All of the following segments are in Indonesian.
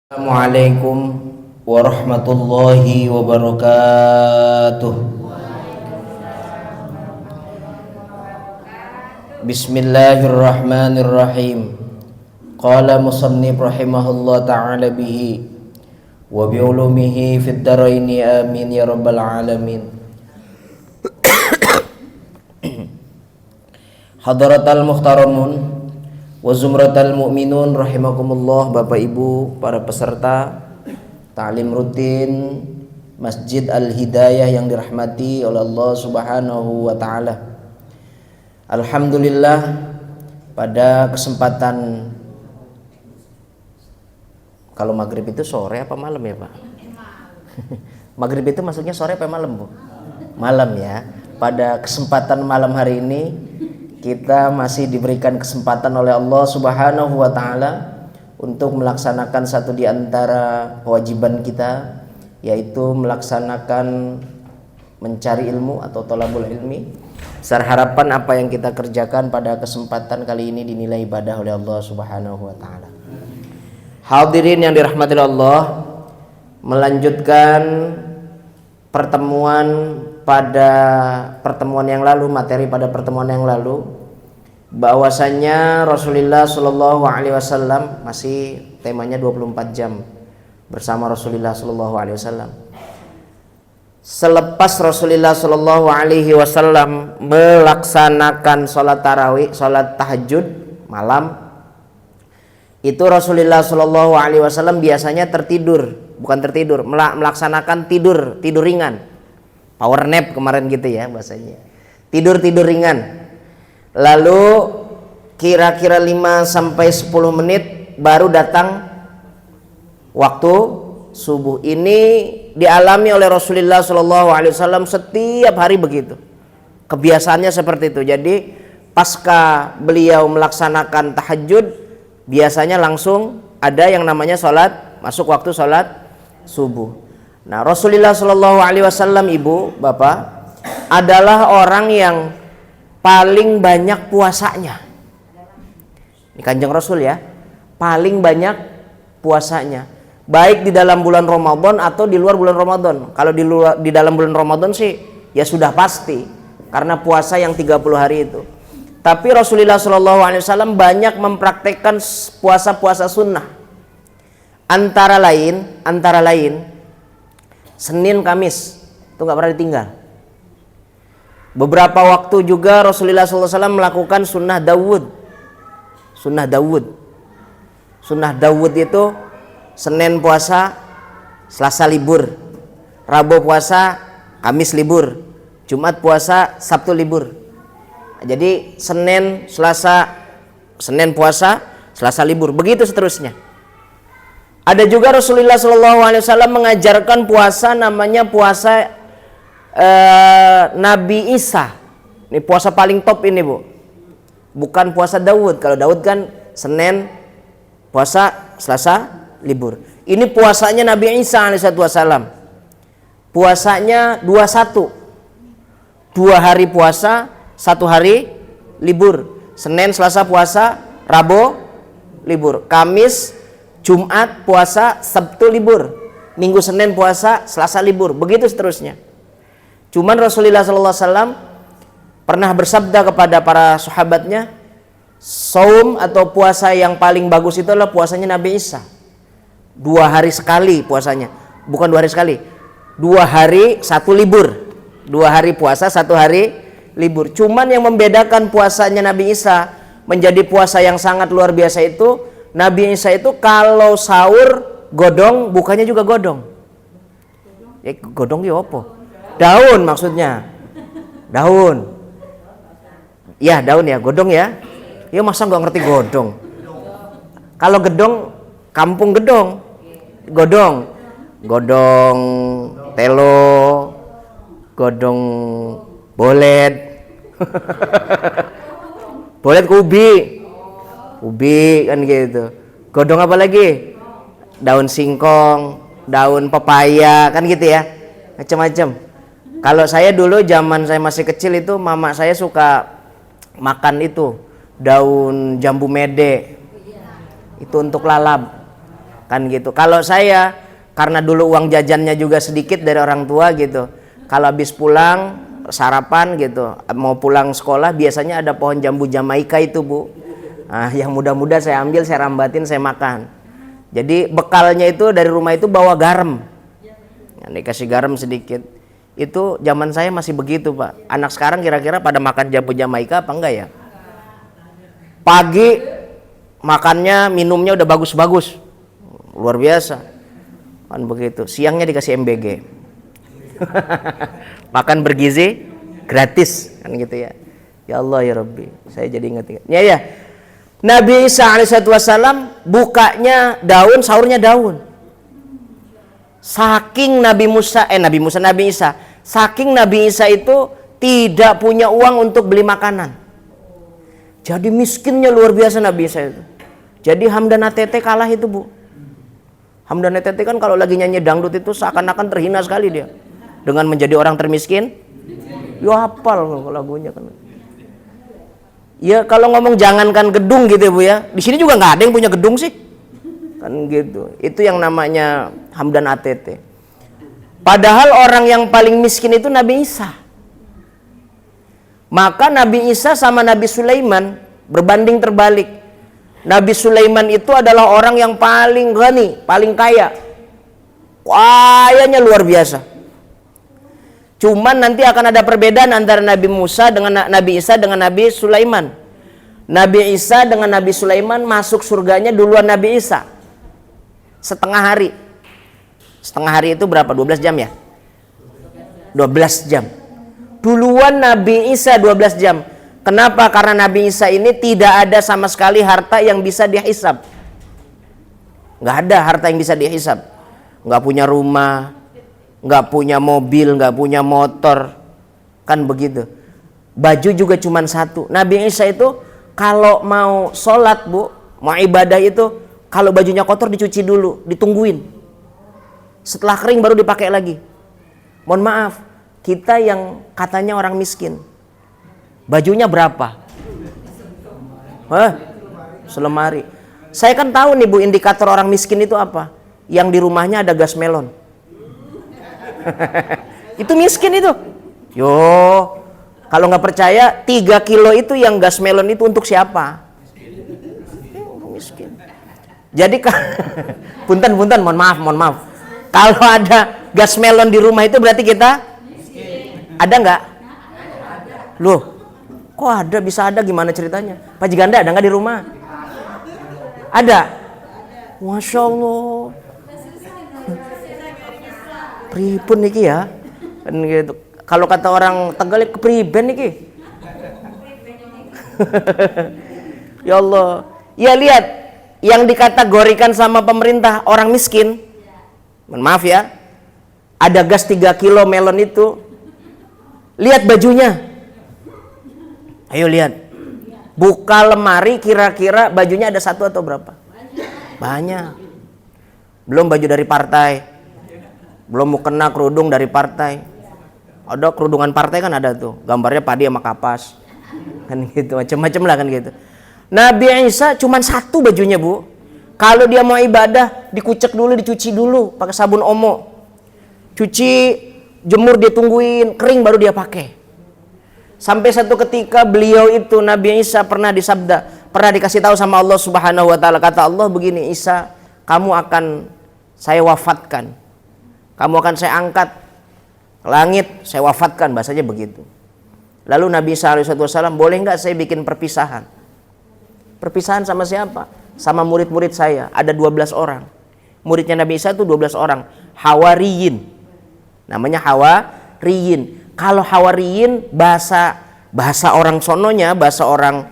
Assalamualaikum warahmatullahi wabarakatuh. Bismillahirrahmanirrahim. Qala musannif rahimahullah ta'ala bihi wa bi'ulumihi fid dharaini amin ya rabbal alamin. Hadaratal muhtaramun wa zumratal mu'minun rahimakumullah, Bapak Ibu para peserta ta'lim rutin Masjid Al-Hidayah yang dirahmati oleh Allah Subhanahu wa taala. Alhamdulillah, pada kesempatan, kalau maghrib itu sore apa malam ya Pak? Maghrib itu maksudnya sore apa malam Bu? Malam ya. Pada kesempatan malam hari ini kita masih diberikan kesempatan oleh Allah Subhanahu wa taala untuk melaksanakan satu di antara kewajiban kita, yaitu melaksanakan mencari ilmu atau thalabul ilmi. Besar harapan apa yang kita kerjakan pada kesempatan kali ini dinilai ibadah oleh Allah Subhanahu wa taala. Hadirin yang dirahmati Allah, melanjutkan pertemuan pada pertemuan yang lalu, materi pada pertemuan yang lalu, bahwasanya Rasulullah Shallallahu Alaihi Wasallam, masih temanya 24 jam bersama Rasulullah Shallallahu Alaihi Wasallam. Selepas Rasulullah Shallallahu Alaihi Wasallam melaksanakan sholat tarawih, sholat tahajud malam, itu Rasulullah Shallallahu Alaihi Wasallam biasanya melaksanakan tidur ringan. Power nap kemarin gitu ya bahasanya. Tidur ringan. Lalu kira-kira 5-10 menit baru datang waktu subuh. Ini dialami oleh Rasulullah SAW setiap hari begitu. Kebiasaannya seperti itu. Jadi pasca beliau melaksanakan tahajud, biasanya langsung ada yang namanya sholat, masuk waktu sholat subuh. Nah, Rasulullah Shallallahu Alaihi Wasallam, ibu, bapak, adalah orang yang paling banyak puasanya. Ini Kanjeng Rasul ya, paling banyak puasanya. Baik di dalam bulan Ramadan atau di luar bulan Ramadan. Kalau di dalam bulan Ramadan sih ya sudah pasti, karena puasa yang 30 hari itu. Tapi Rasulullah Shallallahu Alaihi Wasallam banyak mempraktekkan puasa-puasa sunnah. Antara lain Senin Kamis itu nggak pernah ditinggal. Beberapa waktu juga Rasulullah SAW melakukan sunnah Dawud. Sunnah Dawud itu Senin puasa, Selasa libur, Rabu puasa, Kamis libur, Jumat puasa, Sabtu libur. Jadi Senin puasa, Selasa libur, begitu seterusnya. Ada juga Rasulullah SAW mengajarkan puasa, namanya puasa Nabi Isa. Ini puasa paling top ini Bu. Bukan puasa Daud. Kalau Daud kan Senin puasa, Selasa libur. Ini puasanya Nabi Isa alaihissalam. Puasanya 21. 2 hari puasa, 1 hari libur. Senin, Selasa puasa, Rabu libur. Kamis, Jumat puasa, Sabtu libur. Minggu, Senin puasa, Selasa libur. Begitu seterusnya. Cuman Rasulullah SAW pernah bersabda kepada para sahabatnya, saum atau puasa yang paling bagus itu adalah puasanya Nabi Isa. 2 hari sekali puasanya. Bukan 2 hari sekali, 2 hari 1 libur. 2 hari puasa, 1 hari libur. Cuman yang membedakan puasanya Nabi Isa menjadi puasa yang sangat luar biasa itu, Nabi Isa itu kalau sahur godong, bukannya juga godong. Godong ya apa? Daun maksudnya. Daun. Ya, daun ya, godong ya. Ya masa nggak ngerti godong? Kalau gedong, kampung gedong. Godong. Godong telo, godong bolet. Bolet ubi kan gitu. Godong apa lagi? Daun singkong, daun pepaya kan gitu ya, macam-macam. Kalau saya dulu zaman saya masih kecil itu mama saya suka makan itu daun jambu mede, itu untuk lalap. kan gitu. Kalau saya karena dulu uang jajannya juga sedikit dari orang tua gitu, kalau habis pulang sarapan gitu, mau pulang sekolah biasanya ada pohon jambu Jamaika itu Bu. Nah, yang muda-muda saya ambil, saya rambatin, saya makan. Jadi bekalnya itu dari rumah itu bawa garam, nah, dikasih garam sedikit. Itu zaman saya masih begitu Pak. Anak sekarang kira-kira pada makan jambu Jamaika apa enggak ya? Pagi makannya, minumnya udah bagus-bagus, luar biasa kan begitu. Siangnya dikasih MBG makan bergizi gratis kan gitu ya. Ya Allah ya Rabbi, saya jadi ingat-ingat ya. Nabi Isa alaihissalam bukanya daun, sahurnya daun. Saking Nabi Isa saking Nabi Isa itu tidak punya uang untuk beli makanan, jadi miskinnya luar biasa Nabi Isa itu. Jadi Hamdan ATT kalah itu Bu. Hamdan ATT kan kalau lagi nyanyi dangdut itu seakan-akan terhina sekali dia dengan menjadi orang termiskin. Ya hafal lagunya kan. Ya kalau ngomong jangankan gedung gitu ya Bu ya, di sini juga nggak ada yang punya gedung sih kan gitu. Itu yang namanya Hamdan ATT. Padahal orang yang paling miskin itu Nabi Isa. Maka Nabi Isa sama Nabi Sulaiman berbanding terbalik. Nabi Sulaiman itu adalah orang yang paling ghani, paling kaya. Kayanya luar biasa. Cuman nanti akan ada perbedaan antara Nabi Isa dengan Nabi Sulaiman. Nabi Isa dengan Nabi Sulaiman masuk surganya duluan Nabi Isa. Setengah hari. Setengah hari itu berapa? 12 jam ya? 12 jam. Duluan Nabi Isa 12 jam. Kenapa? Karena Nabi Isa ini tidak ada sama sekali harta yang bisa dihisab. Nggak ada harta yang bisa dihisab. Nggak punya rumah, nggak punya mobil, nggak punya motor, kan begitu. Baju juga cuma satu. Nabi Isa itu kalau mau sholat Bu, mau ibadah itu, kalau bajunya kotor dicuci dulu, ditungguin. Setelah kering baru dipakai lagi. Mohon maaf, kita yang katanya orang miskin, bajunya berapa? Selemari. Saya kan tahu nih Bu, indikator orang miskin itu apa? Yang di rumahnya ada gas melon. Itu miskin itu. Yo, kalau nggak percaya 3 kilo itu yang gas melon itu untuk siapa? Miskin. Jadi punten, mohon maaf. Kalau ada gas melon di rumah itu berarti kita miskin. Ada nggak? Loh, kok ada? Bisa ada, gimana ceritanya? Pak Jiganda ada nggak di rumah? Ada. Masya Allah. Pripun niki ya? Kan gitu. Kalau kata orang Tegal kepriben niki. Ya Allah. Ya lihat, yang dikategorikan sama pemerintah orang miskin. Maaf ya. Ada gas 3 kilo melon itu. Lihat bajunya. Ayo lihat. Buka lemari, kira-kira bajunya ada 1 atau berapa? Banyak. Belum baju dari partai. Belum mau kena kerudung dari partai. Ada kerudungan partai kan ada tuh, gambarnya padi sama kapas kan gitu, macam-macam lah kan gitu. Nabi Isa cuma 1 bajunya Bu. Kalau dia mau ibadah dikucek dulu, dicuci dulu pakai sabun omo, cuci, jemur, dia tungguin kering baru dia pakai. Sampai satu ketika beliau itu Nabi Isa pernah dikasih tahu sama Allah Subhanahu wa taala, kata Allah begini, Isa, kamu akan saya wafatkan, kamu akan saya angkat ke langit, saya wafatkan, bahasanya begitu. Lalu Nabi Isa alaihissalam, boleh nggak saya bikin perpisahan? Perpisahan sama siapa? Sama murid-murid saya, ada 12 orang. Muridnya Nabi Isa itu 12 orang, Hawariyin. Namanya Hawariyin. Kalau Hawariyin bahasa orang sononya, bahasa orang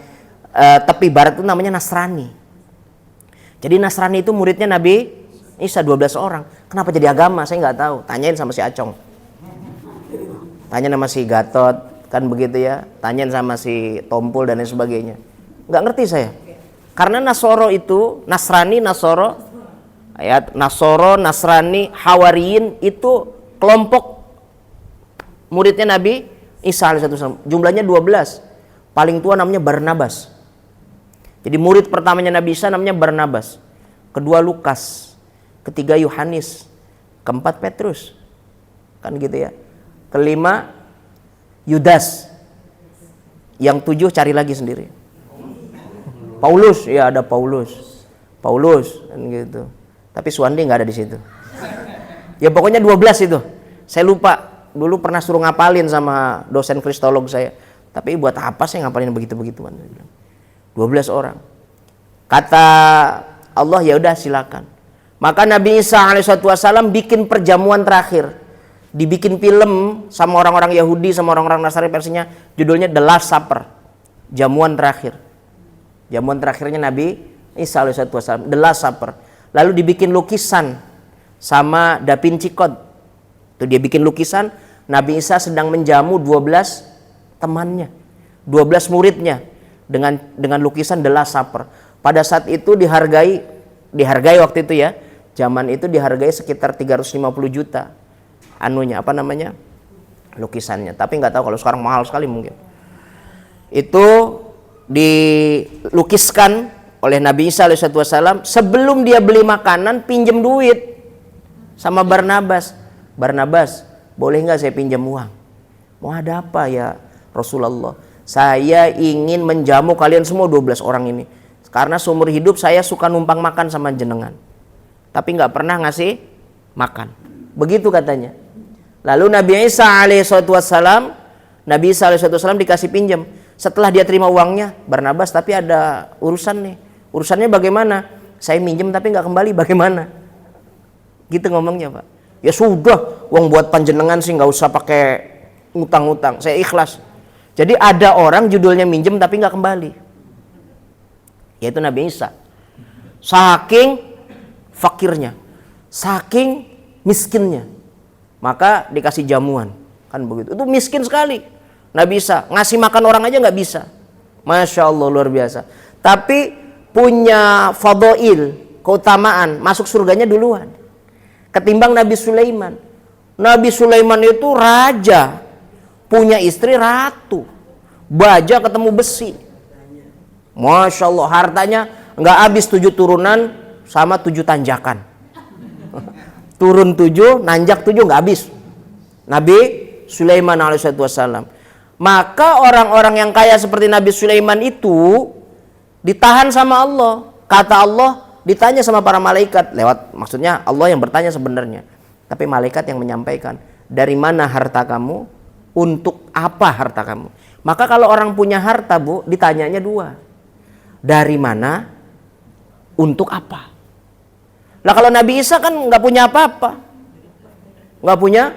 tepi barat itu namanya Nasrani. Jadi Nasrani itu muridnya Nabi Isa 12 orang. Kenapa jadi agama? Saya nggak tahu. Tanyain sama si Acong. Tanya sama si Gatot, kan begitu ya. Tanyain sama si Tompul dan lain sebagainya. Nggak ngerti saya. Karena Nasoro itu, Nasrani, Nasoro, ayat Nasoro, Nasrani, Hawariyin itu kelompok muridnya Nabi Isa alaihissalam. Jumlahnya 12. Paling tua namanya Barnabas. Jadi murid pertamanya Nabi Isa namanya Barnabas. Kedua Lukas. ketiga Yohanes, keempat Petrus, kan gitu ya. Kelima Yudas, yang tujuh cari lagi sendiri. Paulus, ya ada Paulus kan gitu. Tapi Suwandi nggak ada di situ. Ya pokoknya 12 itu. Saya lupa. Dulu pernah suruh ngapalin sama dosen kristolog saya. Tapi buat apa saya ngapalin begitu-begituan? 12 orang. Kata Allah, ya udah silakan. Maka Nabi Isa alaihissalam bikin perjamuan terakhir. Dibikin film sama orang-orang Yahudi sama orang-orang Nasrani, versinya judulnya The Last Supper. Jamuan terakhir. Jamuan terakhirnya Nabi Isa alaihissalam, The Last Supper. Lalu dibikin lukisan sama Da Vinci Code. Tuh dia bikin lukisan Nabi Isa sedang menjamu 12 temannya, 12 muridnya dengan lukisan The Last Supper. Pada saat itu dihargai waktu itu ya. Zaman itu dihargai sekitar 350 juta lukisannya. Tapi nggak tahu kalau sekarang mahal sekali mungkin. Itu dilukiskan oleh Nabi Isa alaihissalam. Sebelum dia beli makanan, pinjam duit sama Barnabas. Barnabas, boleh nggak saya pinjam uang? Mau ada apa ya Rasulullah? Saya ingin menjamu kalian semua 12 orang ini. Karena seumur hidup saya suka numpang makan sama jenengan. Tapi nggak pernah ngasih makan. Begitu katanya. Lalu Nabi Isa alaihissalam dikasih pinjam. Setelah dia terima uangnya, Barnabas, tapi ada urusan nih. Urusannya bagaimana? Saya minjem tapi nggak kembali, bagaimana? Gitu ngomongnya, Pak. Ya sudah, uang buat panjenengan sih nggak usah pakai ngutang-ngutang. Saya ikhlas. Jadi ada orang judulnya minjem tapi nggak kembali. Yaitu Nabi Isa. Saking fakirnya, saking miskinnya, maka dikasih jamuan, kan begitu. Itu miskin sekali. Nabi Isa ngasih makan orang aja nggak bisa. Masya Allah, luar biasa. Tapi punya fadhail, keutamaan, masuk surganya duluan ketimbang Nabi Sulaiman. Nabi Sulaiman itu raja, punya istri ratu, baja ketemu besi. Masya Allah, hartanya nggak habis 7 turunan sama 7 tanjakan. Turun 7, nanjak 7 nggak habis. Nabi Sulaiman alaihissalam. Maka orang-orang yang kaya seperti Nabi Sulaiman itu ditahan sama Allah. Kata Allah, ditanya sama para malaikat maksudnya Allah yang bertanya sebenarnya. Tapi malaikat yang menyampaikan, dari mana harta kamu? Untuk apa harta kamu? Maka kalau orang punya harta, Bu, ditanyanya 2. Dari mana? Untuk apa? Lah kalau Nabi Isa kan nggak punya apa-apa. Nggak punya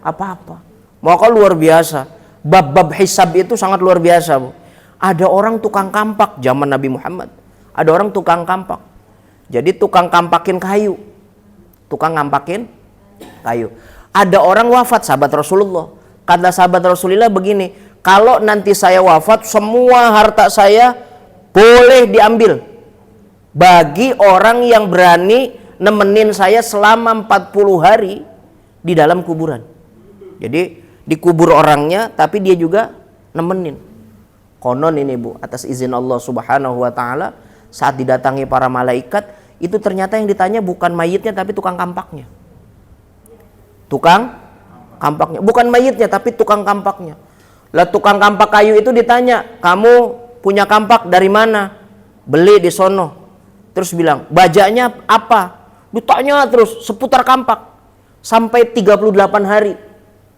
apa-apa. Maka luar biasa. Bab-bab hisab itu sangat luar biasa, Bu. Ada orang tukang kampak zaman Nabi Muhammad. Ada orang tukang kampak. Jadi tukang kampakin kayu. Tukang ngampakin kayu. Ada orang wafat, sahabat Rasulullah. Kata sahabat Rasulullah begini, kalau nanti saya wafat, semua harta saya boleh diambil bagi orang yang berani nemenin saya selama 40 hari di dalam kuburan. Jadi dikubur orangnya, tapi dia juga nemenin. Konon ini, Bu, atas izin Allah Subhanahu wa taala, saat didatangi para malaikat, itu ternyata yang ditanya bukan mayitnya tapi tukang kampaknya. Tukang kampaknya, bukan mayitnya tapi tukang kampaknya. Lah tukang kampak kayu itu ditanya, "Kamu punya kampak dari mana?" "Beli di sono." Terus bilang, "Bajanya apa?" Ditanya terus seputar kampak sampai 38 hari.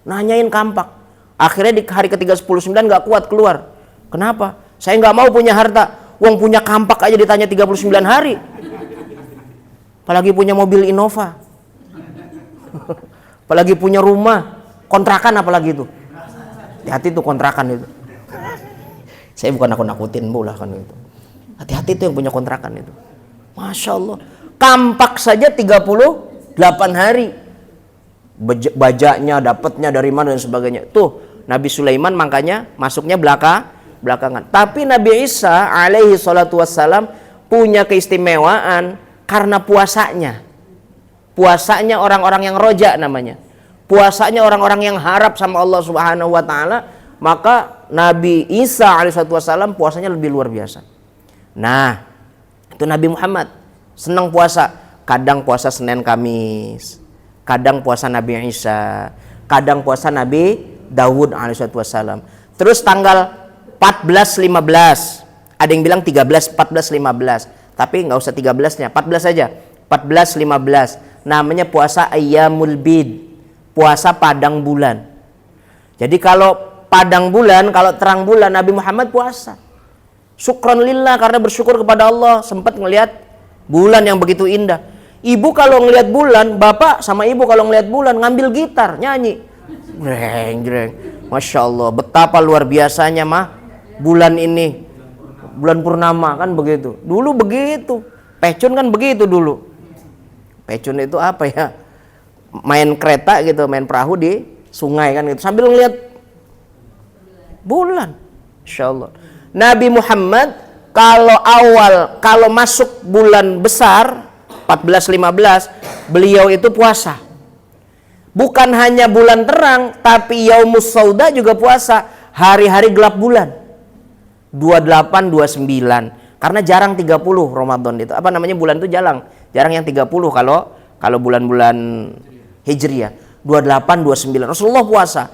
Nanyain kampak. Akhirnya di hari ke-39 nggak kuat keluar. "Kenapa?" "Saya nggak mau punya harta. Wong punya kampak aja ditanya 39 hari. Apalagi punya mobil Innova. Apalagi punya rumah, kontrakan apalagi itu. Hati-hati tuh kontrakan itu. Saya bukan nakut-nakutin, Bu, lah kan itu. Hati-hati tuh yang punya kontrakan itu. Masya Allah. Kampak saja 38 hari. Bajaknya, dapatnya dari mana dan sebagainya. Tuh, Nabi Sulaiman makanya masuknya belakangan. Tapi Nabi Isa alaihi salatu wassalam punya keistimewaan karena puasanya. Puasanya orang-orang yang roja namanya. Puasanya orang-orang yang harap sama Allah Subhanahu wa taala, maka Nabi Isa alaihi salatu wassalam puasanya lebih luar biasa. Nah, itu Nabi Muhammad senang puasa. kadang puasa Senin Kamis, kadang puasa Nabi Isa, kadang puasa Nabi Daud alaihissalam. Terus tanggal 14, 15, ada yang bilang 13, 14, 15, tapi nggak usah 13-nya, 14 aja, 14, 15, namanya puasa Ayyamul Bid, puasa padang bulan. Jadi kalau padang bulan, kalau terang bulan, Nabi Muhammad puasa. Syukron lillah, karena bersyukur kepada Allah sempat ngelihat bulan yang begitu indah. Ibu kalau ngelihat bulan, bapak sama ibu kalau ngelihat bulan ngambil gitar, nyanyi. Jreng, jreng. Masya Allah, betapa luar biasanya mah bulan ini. Bulan purnama kan begitu. Dulu begitu. Pecun kan begitu dulu. Pecun itu apa ya? Main kereta gitu, main perahu di sungai kan gitu. Sambil ngelihat bulan. Masya Allah. Nabi Muhammad kalau masuk bulan besar 14-15, beliau itu puasa. Bukan hanya bulan terang, tapi Yaumus Sauda juga puasa, hari-hari gelap bulan. 28, 29. Karena jarang 30 Ramadan itu. Apa namanya, bulan itu jarang yang 30 kalau bulan-bulan Hijriah. 28, 29 Rasulullah puasa.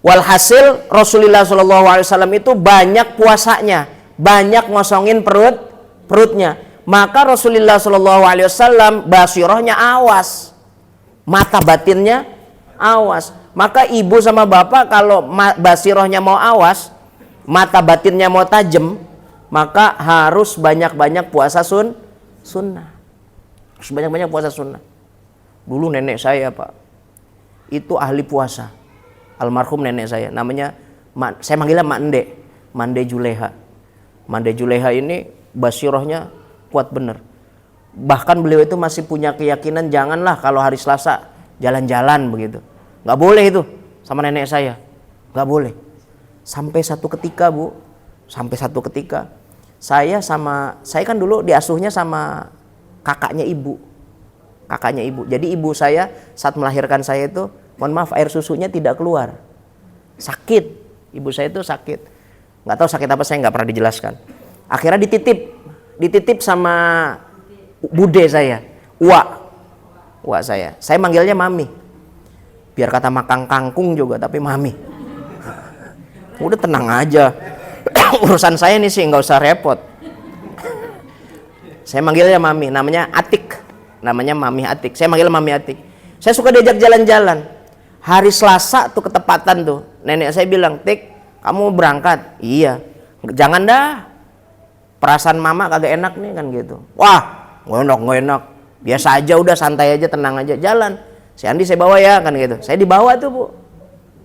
Walhasil Rasulullah SAW itu banyak puasanya, banyak ngosongin perutnya. Maka Rasulullah SAW basirohnya awas, mata batinnya awas. Maka ibu sama bapak kalau basirohnya mau awas, mata batinnya mau tajam, maka harus banyak-banyak puasa sunnah. Harus banyak-banyak puasa sunnah. Dulu nenek saya Pak, itu ahli puasa. Almarhum nenek saya, namanya, saya manggilnya Mande Juleha. Mande Juleha ini basirohnya kuat bener. Bahkan beliau itu masih punya keyakinan janganlah kalau hari Selasa jalan-jalan begitu. Nggak boleh itu sama nenek saya. Nggak boleh. Sampai satu ketika Bu, saya kan dulu diasuhnya sama kakaknya ibu. Jadi ibu saya saat melahirkan saya itu, mohon maaf, air susunya tidak keluar. Sakit. Ibu saya itu sakit. Nggak tahu sakit apa, saya nggak pernah dijelaskan. Akhirnya dititip sama bude saya, Uwa saya. Saya manggilnya Mami. Biar kata makan kangkung juga, tapi Mami. Udah tenang aja. Urusan saya nih sih nggak usah repot. Saya manggilnya Mami, namanya Atik. Namanya Mami Atik. Saya manggil Mami Atik. Saya suka diajak jalan-jalan. Hari Selasa tuh ketepatan tuh. Nenek saya bilang, "Tik, kamu berangkat?" "Iya." "Jangan dah. Perasaan mama kagak enak nih," kan gitu. "Wah, nggak enak. Biasa aja, udah santai aja, tenang aja, jalan. Si Andi saya bawa ya," kan gitu. Saya dibawa tuh Bu.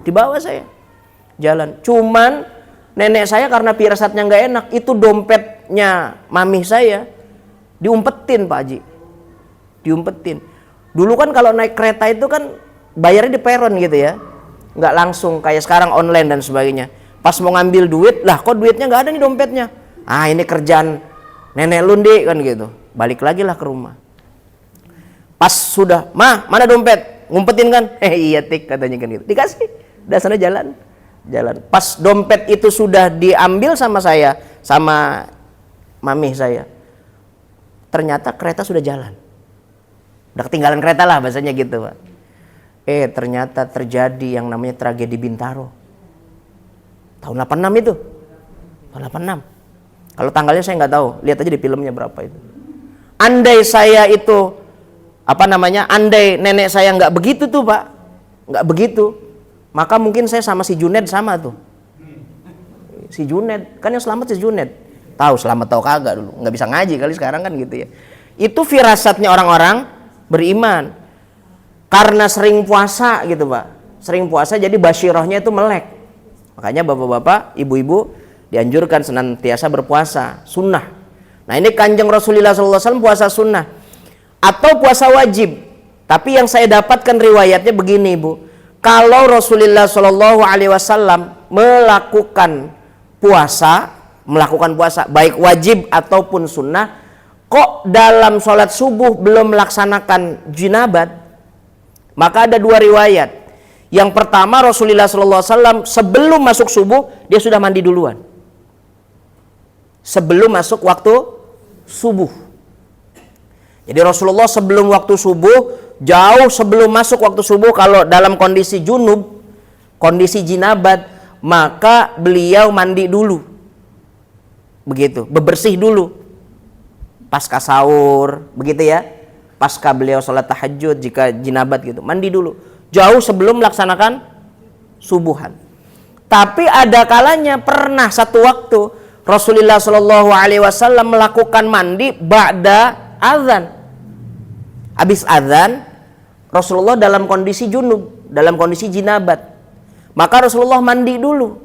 Dibawa saya. Jalan. Cuman nenek saya karena firasatnya nggak enak, itu dompetnya mami saya diumpetin Pak Haji. Diumpetin. Dulu kan kalau naik kereta itu kan bayarnya di peron gitu ya. Nggak langsung kayak sekarang online dan sebagainya. Pas mau ngambil duit, lah kok duitnya nggak ada nih dompetnya. Ah, ini kerjaan nenek lundi kan gitu. Balik lagi lah ke rumah. Pas sudah, "Ma, mana dompet?" Ngumpetin kan? Iya Tik, katanya kan gitu. Dikasih. Udah sana jalan. Pas dompet itu sudah diambil sama saya, sama mami saya. Ternyata kereta sudah jalan. Udah ketinggalan kereta lah bahasanya gitu Pak. Ternyata terjadi yang namanya tragedi Bintaro. Tahun 86 itu. Tahun 86. Kalau tanggalnya saya nggak tahu, lihat aja di filmnya berapa itu. Andai saya itu, andai nenek saya nggak begitu tuh Pak, nggak begitu, maka mungkin saya sama si Junaid sama tuh. Si Junaid, kan yang selamat si Junaid. Tahu selamat tahu kagak dulu, nggak bisa ngaji kali sekarang kan gitu ya. Itu firasatnya orang-orang beriman. Karena sering puasa gitu Pak, sering puasa jadi basyirohnya itu melek. Makanya bapak-bapak, ibu-ibu dianjurkan senantiasa berpuasa sunnah. Nah ini Kanjeng Rasulullah SAW puasa sunnah atau puasa wajib. Tapi yang saya dapatkan riwayatnya begini Bu, kalau Rasulullah SAW melakukan puasa baik wajib ataupun sunnah, kok dalam sholat subuh belum melaksanakan jinabat? Maka ada dua riwayat. Yang pertama, Rasulullah SAW sebelum masuk subuh dia sudah mandi duluan. Sebelum masuk waktu subuh. Jadi Rasulullah sebelum waktu subuh, jauh sebelum masuk waktu subuh, kalau dalam kondisi junub, kondisi jinabat, maka beliau mandi dulu. Begitu, bebersih dulu. Pasca sahur, begitu ya. Pasca beliau sholat tahajud, jika jinabat gitu, mandi dulu. Jauh sebelum melaksanakan subuhan. Tapi ada kalanya pernah satu waktu Rasulullah Shallallahu Alaihi Wasallam melakukan mandi ba'da azan. Habis azan, Rasulullah dalam kondisi junub, dalam kondisi jinabat. Maka Rasulullah mandi dulu.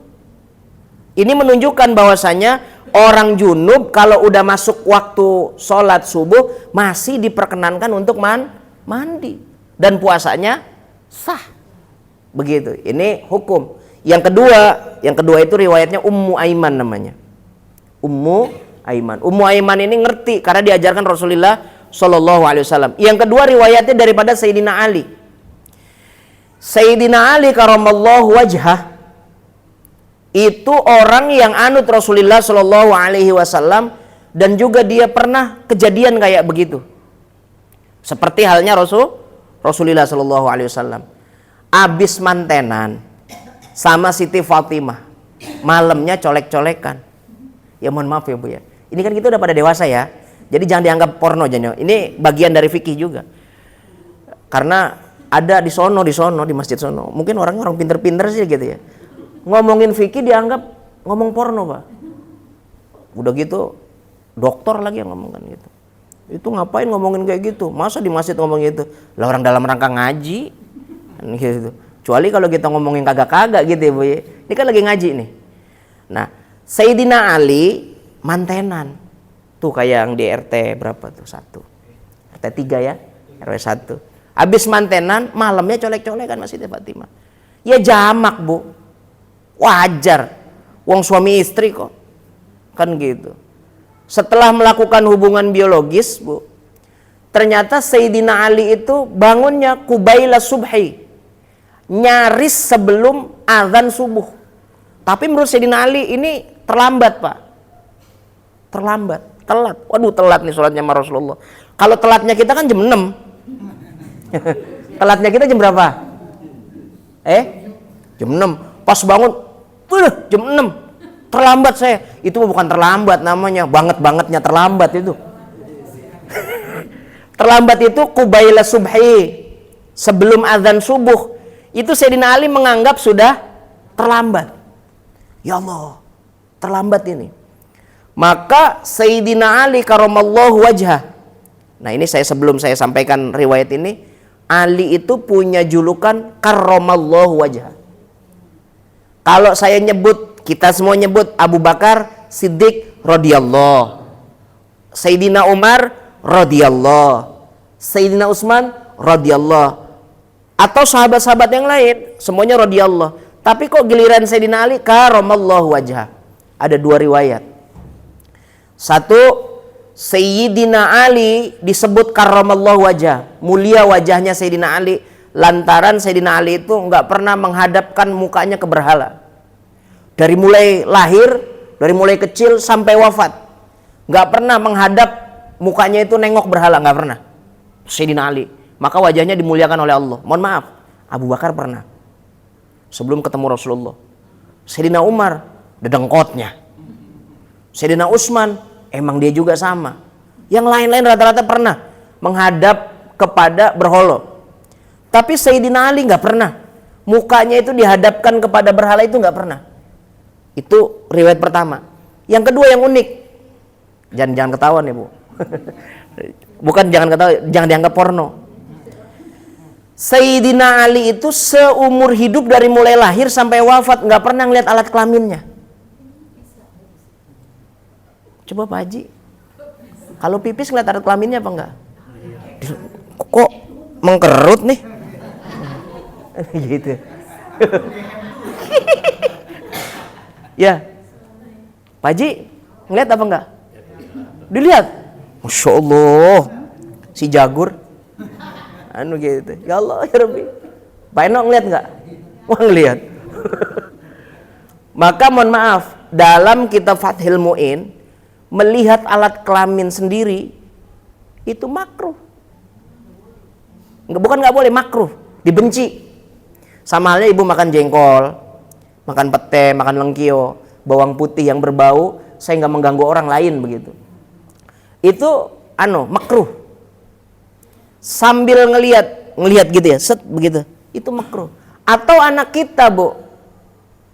Ini menunjukkan bahwasanya orang junub kalau udah masuk waktu sholat subuh masih diperkenankan untuk mandi dan puasanya sah. Begitu. Ini hukum. Yang kedua itu riwayatnya Ummu Aiman namanya. Ummu Aiman ini ngerti karena diajarkan Rasulullah Shallallahu Alaihi Wasallam. Yang kedua riwayatnya daripada Sayyidina Ali. Sayyidina Ali karamallahu wajhah itu orang yang anut Rasulullah Shallallahu Alaihi Wasallam dan juga dia pernah kejadian kayak begitu. Seperti halnya Rasulullah Shallallahu Alaihi Wasallam. Abis mantenan sama Siti Fatimah, malamnya colek-colekan. Ya mohon maaf ya Bu ya. Ini kan kita udah pada dewasa ya. Jadi jangan dianggap porno jangan. Ini bagian dari fikih juga. Karena ada di sono di masjid sono. Mungkin orang pinter-pinter sih gitu ya. Ngomongin fikih dianggap ngomong porno, Pak. Udah gitu dokter lagi yang ngomongkan gitu. Itu ngapain ngomongin kayak gitu? Masa di masjid ngomong gitu? Lah orang dalam rangka ngaji kan gitu. Kecuali kalau kita ngomongin kagak-kagak gitu ya, Bu. Ini kan lagi ngaji nih. Nah, Sayyidina Ali mantenan. Tuh kayak yang di RT berapa tuh? 1. RT 3 ya, RW 1. Habis mantenan, malamnya colek-colekan masih Siti Fatimah. Ya jamak, Bu. Wajar. Wong suami istri kok. Kan gitu. Setelah melakukan hubungan biologis, Bu, ternyata Sayyidina Ali itu bangunnya kubaila subhi. Nyaris sebelum azan subuh. Tapi menurut Sayyidina Ali ini terlambat, Pak. Terlambat, telat. Waduh, telat nih sholatnya sama Rasulullah. Kalau telatnya kita kan jam 6. Telatnya kita jam berapa? Jam 6. Pas bangun, jam 6. Terlambat saya. Itu bukan terlambat namanya, banget-bangetnya terlambat itu. Terlambat itu kubaila subhi. Sebelum azan subuh. Itu Sayyidina Ali menganggap sudah terlambat. Ya Allah, terlambat ini. Maka Sayyidina Ali karamallahu wajhah. Nah ini sebelum saya sampaikan riwayat ini, Ali itu punya julukan karamallahu wajhah. Kalau saya nyebut, kita semua nyebut Abu Bakar Siddiq radhiyallahu, Sayyidina Umar radhiyallahu, Sayyidina Utsman radhiyallahu, atau sahabat-sahabat yang lain semuanya radhiyallahu. Tapi kok giliran Sayyidina Ali karamallahu wajhah? Ada 2 riwayat. Satu, Sayyidina Ali disebut karamallahu wajhah, mulia wajahnya Sayyidina Ali, lantaran Sayyidina Ali itu nggak pernah menghadapkan mukanya ke berhala. Dari mulai lahir, dari mulai kecil sampai wafat, nggak pernah menghadap mukanya itu nengok berhala, nggak pernah. Sayyidina Ali, maka wajahnya dimuliakan oleh Allah. Mohon maaf, Abu Bakar pernah. Sebelum ketemu Rasulullah. Sayyidina Umar, dedengkotnya. Sayyidina Utsman, emang dia juga sama. Yang lain-lain rata-rata pernah menghadap kepada berhala. Tapi Sayyidina Ali nggak pernah. Mukanya itu dihadapkan kepada berhala, itu nggak pernah. Itu riwayat pertama. Yang kedua yang unik. Jangan ketahuan ya, Bu. Bukan jangan ketahuan, jangan dianggap porno. Sayyidina Ali itu seumur hidup dari mulai lahir sampai wafat nggak pernah ngeliat alat kelaminnya. Coba Pak Haji, kalau pipis ngeliat alat kelaminnya apa enggak? Kok mengkerut nih? Gitu. Ya, Pak Haji ngeliat apa enggak? Dilihat. Masya Allah, si Jagur. Gitu. Ya Allah ya Rabbi. Pak Eno ngeliat nggak? Wah ngeliat. Maka mohon maaf, dalam kitab Fathul Mu'in, melihat alat kelamin sendiri itu makruh. Bukan nggak boleh, makruh, dibenci. Sama halnya ibu makan jengkol, makan pete, makan lengkio, bawang putih yang berbau, saya nggak mengganggu orang lain begitu. Itu makruh. Sambil ngelihat gitu ya, set begitu, itu makruh. Atau anak kita, Bu,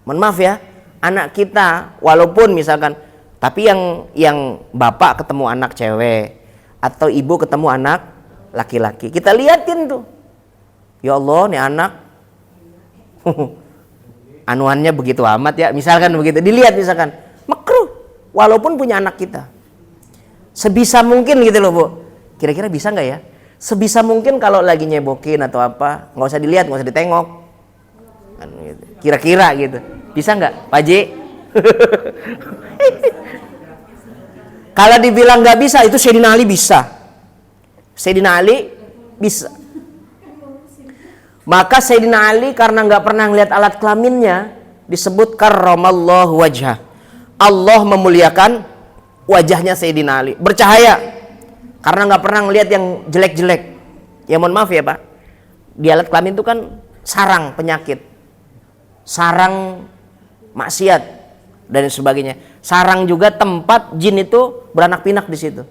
mohon maaf ya, anak kita walaupun misalkan, tapi yang bapak ketemu anak cewek atau ibu ketemu anak laki-laki, kita liatin tuh, ya Allah nih anak anuannya begitu amat ya, misalkan begitu, dilihat misalkan, makruh walaupun punya anak kita. Sebisa mungkin gitu loh, Bu, kira-kira bisa nggak ya, sebisa mungkin kalau lagi nyebokin atau apa, nggak usah dilihat, nggak usah ditengok kan, gitu. Kira-kira gitu, bisa nggak Pak J? Kalau dibilang nggak bisa, itu Sayyidina Ali bisa. Sayyidina Ali bisa. Maka Sayyidina Ali karena nggak pernah ngelihat alat kelaminnya, disebut karramallahu wajhah. Allah memuliakan wajahnya Sayyidina Ali, bercahaya. Karena nggak pernah ngelihat yang jelek-jelek. Ya mohon maaf ya Pak, di alat kelamin itu kan sarang penyakit, sarang maksiat dan sebagainya. Sarang juga tempat jin itu beranak pinak di situ.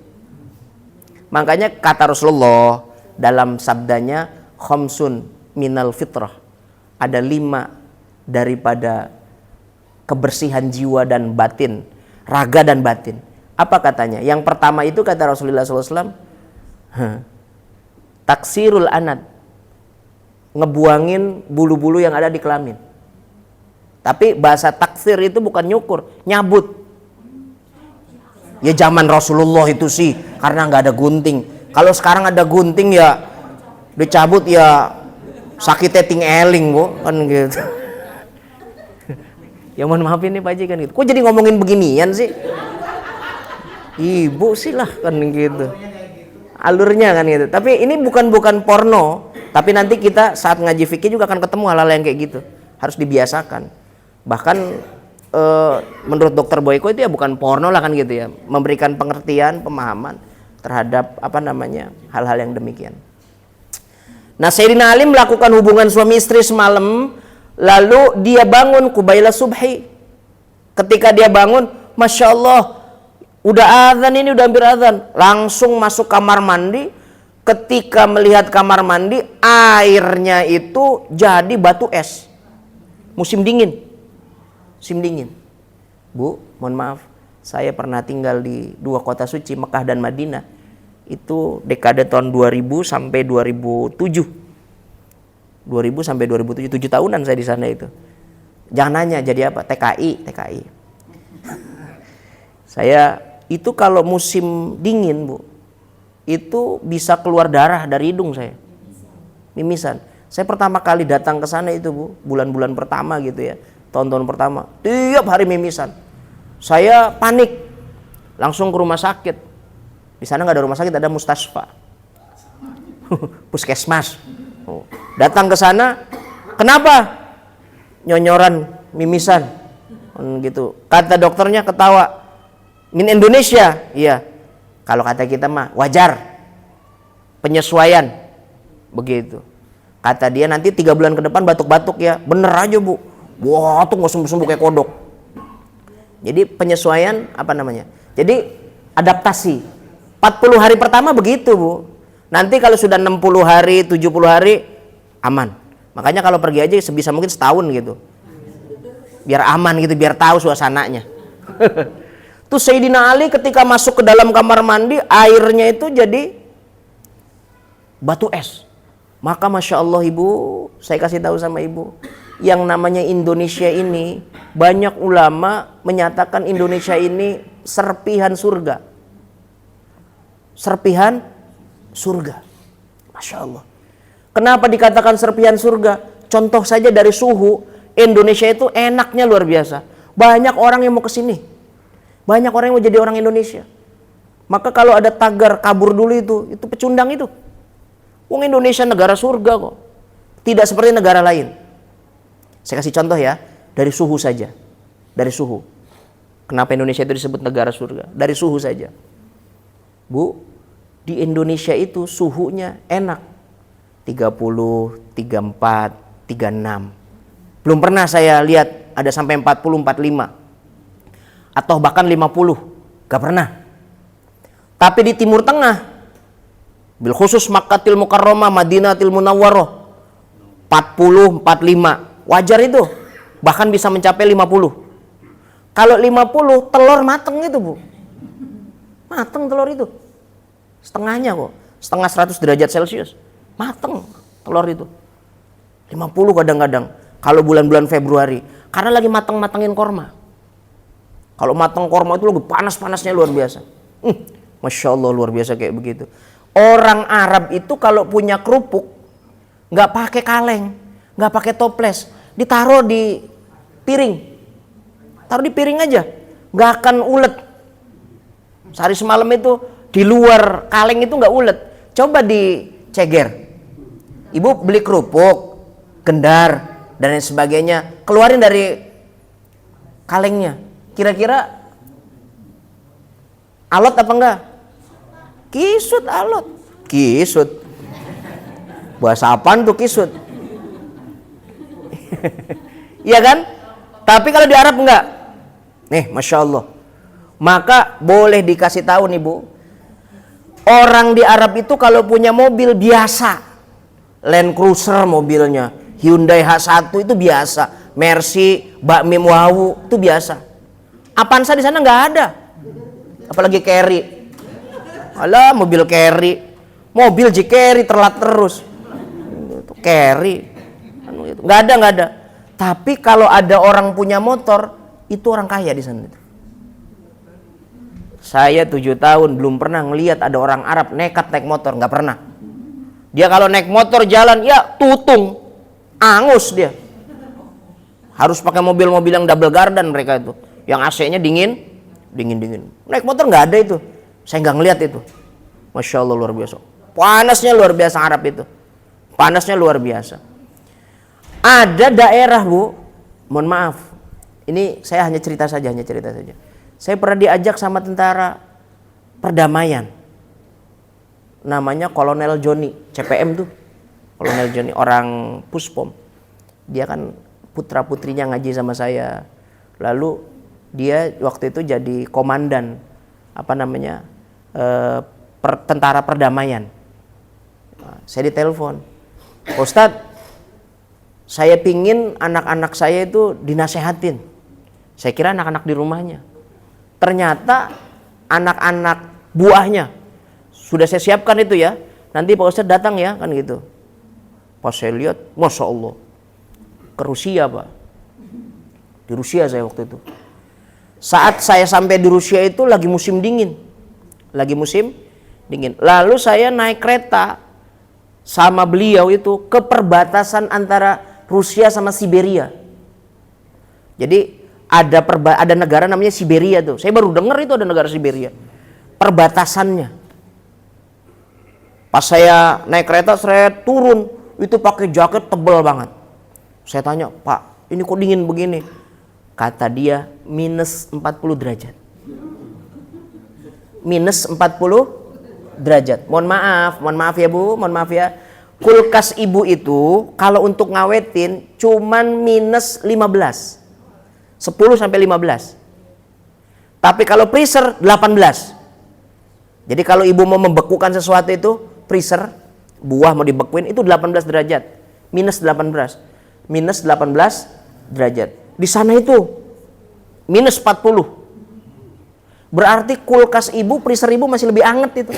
Makanya kata Rasulullah dalam sabdanya, khamsun minal fitrah, ada 5 daripada kebersihan jiwa dan batin, raga dan batin. Apa katanya? Yang pertama itu kata Rasulullah SAW, taksirul anad, ngebuangin bulu-bulu yang ada di kelamin. Tapi bahasa taksir itu bukan nyukur, nyabut. Ya zaman Rasulullah itu sih karena nggak ada gunting. Kalau sekarang ada gunting ya dicabut ya sakitnya ting eling, Bu, kan gitu. Ya mohon maaf ini Pak Haji kan gitu. Kok jadi ngomongin beginian sih? Ibu sih lah kan gitu. Alurnya kan gitu. Tapi ini bukan porno, tapi nanti kita saat ngaji fikih juga akan ketemu hal-hal yang kayak gitu. Harus dibiasakan. Bahkan menurut Dokter Boyko itu ya bukan porno lah kan gitu ya, memberikan pengertian, pemahaman terhadap hal-hal yang demikian. Nah, Sayyidina Ali melakukan hubungan suami istri semalam, lalu dia bangun kubaila subhi. Ketika dia bangun, Masya Allah, udah azan ini, udah hampir azan, langsung masuk kamar mandi. Ketika melihat kamar mandi, airnya itu jadi batu es, musim dingin. Bu, mohon maaf, saya pernah tinggal di 2 kota suci, Mekah dan Madinah. Itu dekade tahun 2000 sampai 2007. 2000 sampai 2007, 7 tahunan saya di sana itu. Jangan nanya jadi apa, TKI. Saya itu kalau musim dingin, Bu, itu bisa keluar darah dari hidung saya. Mimisan. Saya pertama kali datang ke sana itu, Bu, bulan-bulan pertama gitu ya. Tahun-tahun pertama, tiap hari mimisan. Saya panik, langsung ke rumah sakit. Di sana nggak ada rumah sakit, ada mustasfa, puskesmas. Datang ke sana, kenapa? Nyonyoran, mimisan, gitu. Kata dokternya ketawa, min Indonesia, iya. Kalau kata kita mah wajar, penyesuaian, begitu. Kata dia nanti 3 bulan ke depan batuk-batuk ya, bener aja Bu. Wah, tuh nggak sembuh-sembuh kayak kodok. Jadi penyesuaian jadi adaptasi. 40 hari pertama begitu, Bu. Nanti kalau sudah 60 hari, 70 hari aman. Makanya kalau pergi aja sebisa mungkin setahun gitu. Biar aman gitu, biar tahu suasananya. Tuh Sayyidina Ali ketika masuk ke dalam kamar mandi, airnya itu jadi batu es. Maka Masya Allah Ibu, saya kasih tahu sama Ibu, yang namanya Indonesia ini, banyak ulama menyatakan Indonesia ini serpihan surga. Serpihan surga. Masya Allah. Kenapa dikatakan serpihan surga? Contoh saja dari suhu, Indonesia itu enaknya luar biasa. Banyak orang yang mau ke sini. Banyak orang yang mau jadi orang Indonesia. Maka kalau ada tagar kabur dulu itu pecundang itu. Wong Indonesia negara surga kok. Tidak seperti negara lain. Saya kasih contoh ya, dari suhu saja. Dari suhu. Kenapa Indonesia itu disebut negara surga? Dari suhu saja. Bu, Di Indonesia itu suhunya enak. 30, 34, 36. Belum pernah saya lihat ada sampai 40, 45. Atau bahkan 50. Gak pernah. Tapi di Timur Tengah, bil khusus Makkatil Mukarramah, Madinatil Munawwarah, 40, 45. Wajar itu. Bahkan bisa mencapai 50. Kalau 50, telur mateng itu, Bu. Mateng telur itu. Setengahnya kok. Setengah 100 derajat Celcius. Mateng telur itu. 50 kadang-kadang. Kalau bulan-bulan Februari. Karena lagi mateng-matengin korma. Kalau mateng korma itu lagi panas-panasnya luar biasa. Masya Allah luar biasa kayak begitu. Orang Arab itu kalau punya kerupuk, nggak pakai kaleng, nggak pakai toples, ditaruh di piring. Taruh di piring aja. Nggak akan ulet. Sehari semalam itu di luar kaleng itu nggak ulet. Coba diceger. Ibu beli kerupuk, gendar, dan lain sebagainya. Keluarin dari kalengnya. Kira-kira alot apa enggak? Kisut alot. Kisut. Bahasa apaan tuh kisut? Iya kan? Tapi kalau di Arab enggak. Nih, Masya Allah. Maka boleh dikasih tahu nih Bu. Orang di Arab itu kalau punya mobil biasa. Land Cruiser mobilnya, Hyundai H1 itu biasa, Mercy, Bakmim Wawu itu biasa. Avanza di sana nggak ada, apalagi Carry. Alah mobil Carry, mobil Carry terlat terus, Carry, nggak ada. Tapi kalau ada orang punya motor, itu orang kaya di sana. Saya 7 tahun belum pernah ngelihat ada orang Arab nekat naik motor, nggak pernah. Dia kalau naik motor jalan, ya tutung, angus dia. Harus pakai mobil-mobil yang double garden mereka itu, yang AC-nya dingin. Naik motor nggak ada itu, saya nggak ngeliat itu. Masya Allah luar biasa. Panasnya luar biasa Arab itu, panasnya luar biasa. Ada daerah Bu, mohon maaf, ini saya hanya cerita saja. Saya pernah diajak sama tentara perdamaian. Namanya Kolonel Joni, CPM tuh. Kolonel Joni, orang Puspom. Dia kan putra-putrinya ngaji sama saya. Lalu dia waktu itu jadi komandan tentara perdamaian. Nah, saya ditelepon, Ustadz, saya pingin anak-anak saya itu dinasehatin. Saya kira anak-anak di rumahnya. Ternyata anak-anak buahnya. Sudah saya siapkan itu ya, nanti Pak Ustadz datang ya, kan gitu. Pas saya lihat, Masya Allah, ke Rusia Pak. Di Rusia saya waktu itu. Saat saya sampai di Rusia itu lagi musim dingin. Lalu saya naik kereta sama beliau itu ke perbatasan antara Rusia sama Siberia. Jadi ada negara namanya Siberia tuh. Saya baru dengar itu ada negara Siberia. Perbatasannya. Pas saya naik kereta, saya turun, itu pakai jaket tebal banget. Saya tanya, Pak, ini kok dingin begini? Kata dia, minus 40 derajat. Minus 40 derajat. Mohon maaf ya Bu, mohon maaf ya. Kulkas ibu itu, kalau untuk ngawetin, cuman minus 15. 10 sampai 15. Tapi kalau freezer, 18. Jadi kalau ibu mau membekukan sesuatu itu, freezer, buah mau dibekuin itu 18 derajat. Minus 18 derajat. Di sana itu minus 40. Berarti kulkas ibu, freezer ibu masih lebih anget itu.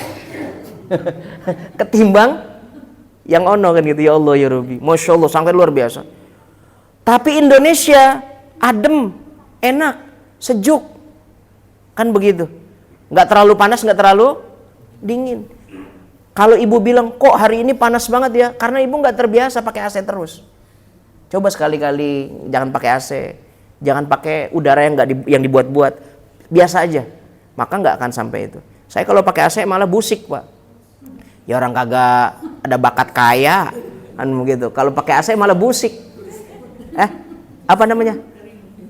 Ketimbang yang ono kan gitu. Ya Allah ya Rabbi. Masya Allah sangat luar biasa. Tapi Indonesia adem, enak, sejuk. Kan begitu. Nggak terlalu panas, nggak terlalu dingin. Kalau ibu bilang, kok hari ini panas banget ya? Karena ibu nggak terbiasa pakai AC terus. Coba sekali-kali jangan pakai AC. Jangan pakai udara yang dibuat-buat. Biasa aja. Maka nggak akan sampai itu. Saya kalau pakai AC malah busik Pak. Ya orang kagak ada bakat kaya. Kan begitu. Kalau pakai AC malah busik. Apa namanya?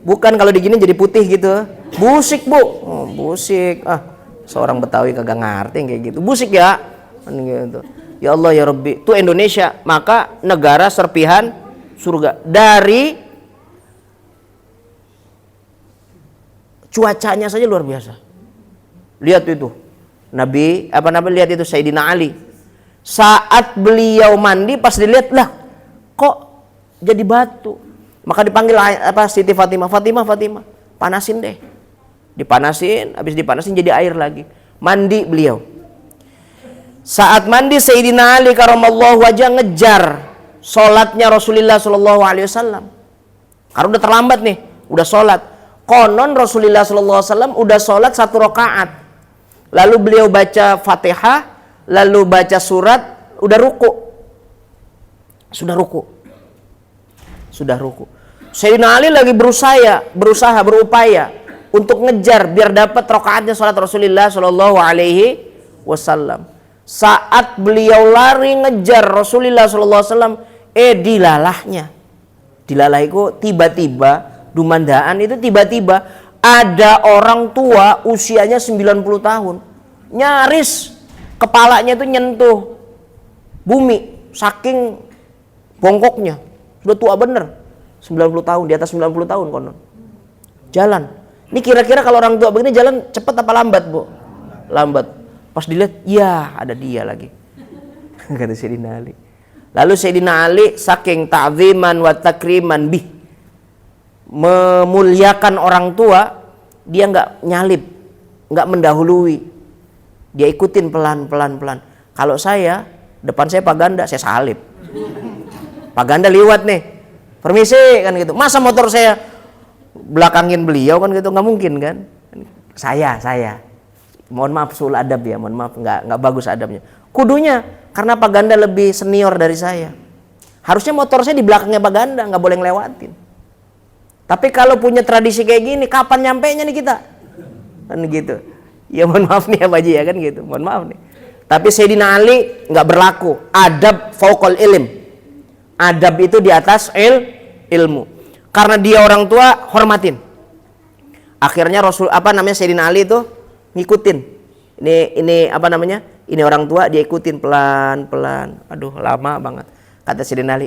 Bukan kalau digini jadi putih gitu. Busik Bu. Oh, busik. Seorang Betawi kagak ngerti yang kayak gitu. Busik ya. Kan gitu. Ya Allah ya Rabbi, itu Indonesia, maka negara serpihan surga. Dari cuacanya saja luar biasa. Lihat itu. Lihat itu Sayyidina Ali. Saat beliau mandi pas dilihat, lah kok jadi batu. Maka dipanggil Siti Fatimah, Fatimah, panasin deh. Dipanasin, habis dipanasin jadi air lagi. Mandi beliau. Saat mandi Sayyidina Ali karamallahu wajah ngejar sholatnya Rasulullah sallallahu alaihi wasallam. Karena udah terlambat nih, udah sholat. Konon Rasulullah sallallahu alaihi wasallam udah sholat 1 rakaat. Lalu beliau baca Fatihah, lalu baca surat, udah ruku. Sudah ruku. Sayyidina Ali lagi berupaya untuk ngejar biar dapat rakaatnya sholat Rasulullah sallallahu alaihi wasallam. Saat beliau lari ngejar Rasulullah sallallahu alaihi wasallam, dilalahiku tiba-tiba dumandaan itu tiba-tiba ada orang tua usianya 90 tahun. Nyaris kepalanya itu nyentuh bumi saking bongkoknya. Sudah tua bener. 90 tahun, di atas 90 tahun konon. Jalan. Ini kira-kira kalau orang tua begini jalan cepat apa lambat, Bu? Lambat. Pas dilihat, ya ada dia lagi. Kata Sayyidina Ali. Lalu Sayyidina Ali saking ta'ziman wa takriman bih, memuliakan orang tua, dia nggak nyalip, nggak mendahului, dia ikutin pelan. Kalau saya, depan saya Pak Ganda, saya salip. Pak Ganda liwat nih, permisi kan gitu. Masa motor saya belakangin beliau kan gitu, nggak mungkin kan? Saya. Mohon maaf sul adab ya, mohon maaf nggak bagus adabnya. Kudunya karena Pak Ganda lebih senior dari saya. Harusnya motor saya di belakangnya Pak Ganda, nggak boleh ngelewatin. Tapi kalau punya tradisi kayak gini, kapan nyampenya nih kita? Kan gitu. Ya mohon maaf nih ya Pak Haji ya kan gitu. Mohon maaf nih. Tapi Sayyidina Ali nggak berlaku. Adab fauqal ilm. Adab itu di atas ilmu. Karena dia orang tua, hormatin. Akhirnya Sayyidina Ali itu ngikutin. Ini orang tua dia ikutin pelan. Aduh lama banget. Kata Sayyidina Ali,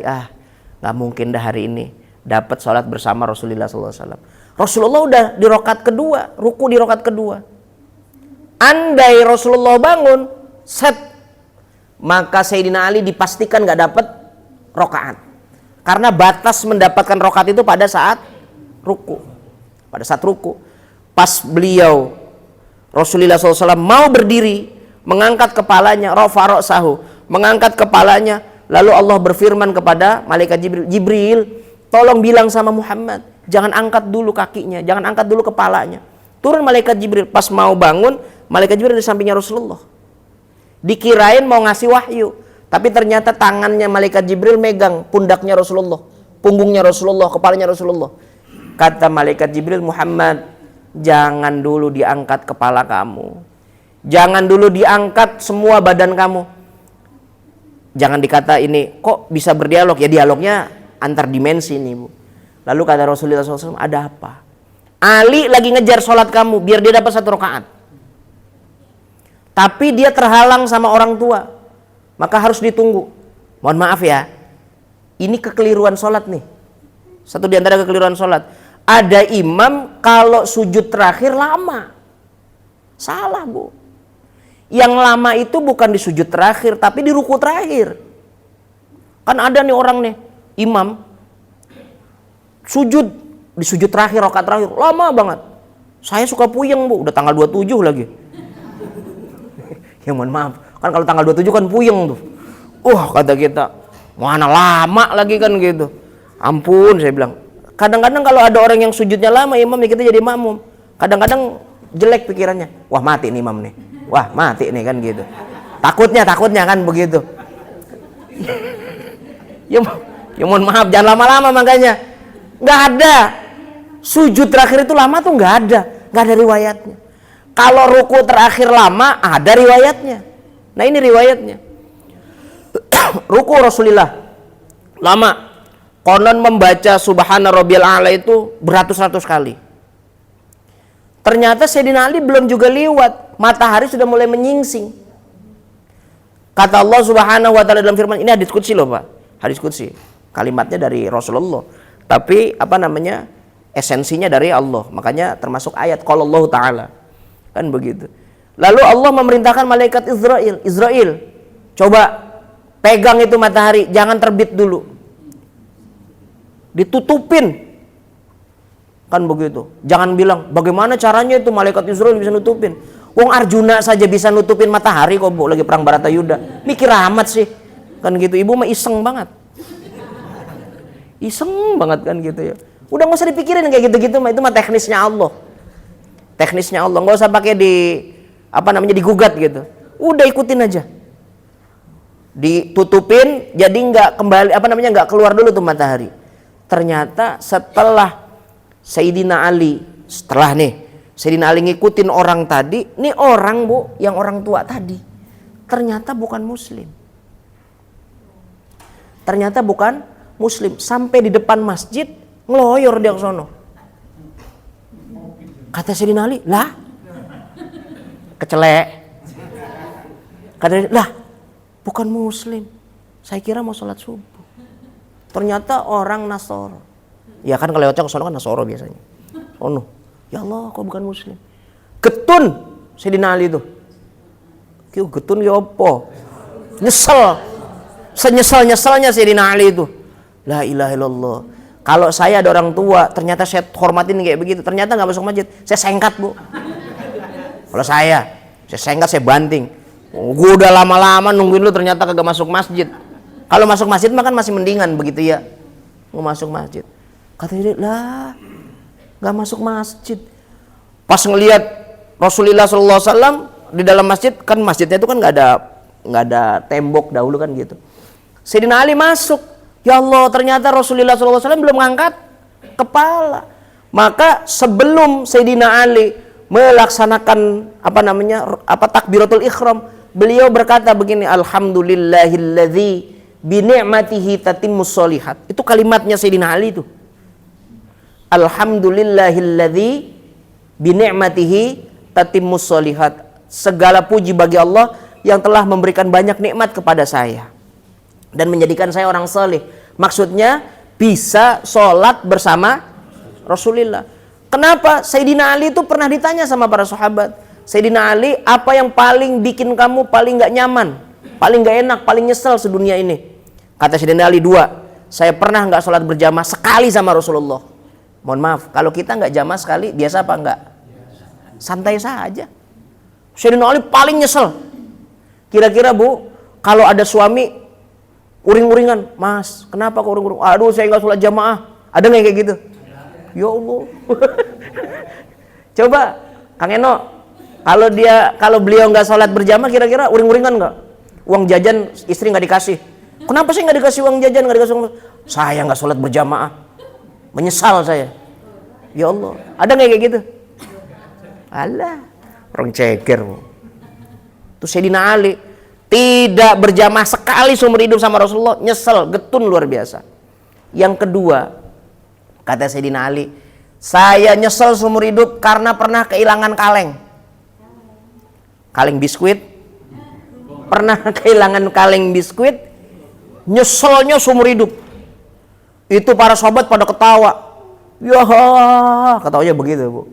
nggak mungkin dah hari ini dapat sholat bersama Rasulullah SAW. Rasulullah udah di rakaat kedua, ruku di rakaat kedua. Andai Rasulullah bangun, maka Sayyidina Ali dipastikan nggak dapat rakaat. Karena batas mendapatkan rakaat itu pada saat ruku. Pas beliau Rasulullah SAW mau berdiri, mengangkat kepalanya, rafa ra'sahu, mengangkat kepalanya, lalu Allah berfirman kepada malaikat Jibril, tolong bilang sama Muhammad, jangan angkat dulu kakinya, jangan angkat dulu kepalanya. Turun malaikat Jibril, pas mau bangun, malaikat Jibril di sampingnya Rasulullah. Dikirain mau ngasih wahyu, tapi ternyata tangannya malaikat Jibril megang pundaknya Rasulullah, punggungnya Rasulullah, kepalanya Rasulullah. Kata malaikat Jibril, Muhammad, jangan dulu diangkat kepala kamu, jangan dulu diangkat semua badan kamu. Jangan dikata ini kok bisa berdialog, ya dialognya antar dimensi nih Bu. Lalu kata Rasulullah SAW, ada apa? Ali lagi ngejar sholat kamu biar dia dapat 1 rakaat, tapi dia terhalang sama orang tua, maka harus ditunggu. Mohon maaf ya, ini kekeliruan sholat nih. Satu di antara kekeliruan sholat, ada imam kalau sujud terakhir lama. Salah Bu. Yang lama itu bukan di sujud terakhir, tapi di ruku terakhir. Kan ada nih orang nih, imam sujud di sujud terakhir, rakaat terakhir, lama banget. Saya suka puyeng Bu, udah tanggal 27 lagi. Ya mohon maaf, kan kalau tanggal 27 kan puyeng tuh. Kata kita, mana lama lagi kan gitu. Ampun, saya bilang. Kadang-kadang kalau ada orang yang sujudnya lama, imam, kita jadi makmum. Kadang-kadang jelek pikirannya. Wah mati nih imam nih. Wah mati nih kan gitu. Takutnya kan begitu. Ya mohon maaf, jangan lama-lama makanya. Nggak ada. Sujud terakhir itu lama tuh nggak ada riwayatnya. Kalau ruku terakhir lama, ada riwayatnya. Nah ini riwayatnya. Ruku Rasulullah lama. Konon membaca Subhana Rabbiyal A'la itu beratus-ratus kali. Ternyata Sayyidina Ali belum juga liwat, matahari sudah mulai menyingsing. Kata Allah Subhanahu wa taala dalam firman, ini hadis qudsi loh, Pak. Hadis qudsi. Kalimatnya dari Rasulullah, tapi esensinya dari Allah. Makanya termasuk ayat qala Allah taala. Kan begitu. Lalu Allah memerintahkan malaikat Israel, coba pegang itu matahari, jangan terbit dulu. Ditutupin. Kan begitu. Jangan bilang bagaimana caranya itu malaikat Israel bisa nutupin. Wong Arjuna saja bisa nutupin matahari kok, Bu, lagi perang Baratayuda. Mikir amat sih. Kan gitu. Ibu mah iseng banget. Iseng banget kan gitu ya. Udah nggak usah dipikirin kayak gitu-gitu mah, itu mah teknisnya Allah. Teknisnya Allah, nggak usah pakai digugat gitu. Udah ikutin aja. Ditutupin jadi nggak kembali nggak keluar dulu tuh matahari. Ternyata setelah Sayyidina Ali ngikutin orang tadi, nih orang, Bu, yang orang tua tadi ternyata bukan muslim. Ternyata bukan muslim, sampai di depan masjid ngeloyor dia ke sono. Kata Sayyidina Ali, lah kecelek. Kata dia, lah bukan muslim, saya kira mau sholat subuh. Ternyata orang Nasoro. Ya kan kalau lewatnya ke sono kan Nasoro biasanya. Oh no, ya Allah kok bukan muslim. Getun Sayyidina Ali itu. Kyo getun ya apa? Nyesel. Senyesal-nyesalnya Sayyidina Ali itu. La ilaha illallah. Kalau saya ada orang tua, ternyata saya hormatin kayak begitu, ternyata nggak masuk masjid, saya sengkat, Bu. Kalau saya sengkat, saya banting. Gue udah lama-lama nungguin lu, ternyata kagak masuk masjid. Kalau masuk masjid mah kan masih mendingan begitu ya. Mau masuk masjid. Kata dia, lah nggak masuk masjid. Pas ngelihat Rasulullah SAW di dalam masjid, kan masjidnya itu kan nggak ada tembok dahulu kan gitu. Sayyidina Ali masuk. Ya Allah, ternyata Rasulullah SAW belum ngangkat kepala. Maka sebelum Sayyidina Ali melaksanakan takbiratul ihram, beliau berkata begini, alhamdulillahilladzi bi ni'matihi tatimmus sholihat. Itu kalimatnya Sayyidina Ali itu. Alhamdulillahilladzi bi ni'matihi tatimmus sholihat. Segala puji bagi Allah yang telah memberikan banyak nikmat kepada saya dan menjadikan saya orang saleh. Maksudnya bisa sholat bersama Rasulullah. Kenapa? Sayyidina Ali itu pernah ditanya sama para sahabat, Sayyidina Ali, apa yang paling bikin kamu paling gak nyaman, paling gak enak, paling nyesel sedunia ini? Kata Sayyidina Ali, 2. Saya pernah gak sholat berjamaah sekali sama Rasulullah. Mohon maaf, kalau kita gak jamaah sekali, biasa apa enggak? Santai saja. Sayyidina Ali paling nyesel. Kira-kira, Bu, kalau ada suami uring-uringan, Mas, kenapa kok uring-uring? Aduh, saya gak sholat jamaah. Ada gak yang kayak gitu? Ya Allah. Coba Kang Eno, kalau beliau nggak sholat berjamaah, kira-kira uring-uringan nggak? Uang jajan istri nggak dikasih. Kenapa sih nggak dikasih uang jajan, nggak dikasih uang? Saya nggak sholat berjamaah, menyesal saya. Ya Allah, ada nggak kayak gitu? Alah, orang ceker. Tuh Sayyidina Ali tidak berjamaah sekali seumur hidup sama Rasulullah, nyesel, getun luar biasa. Yang kedua, kata Sayyidina Ali, saya nyesel seumur hidup karena pernah kehilangan kaleng. Kaleng biskuit. Pernah kehilangan kaleng biskuit. Nyeselnya seumur hidup. Itu para sahabat pada ketawa. Ya, ketawanya begitu, Bu.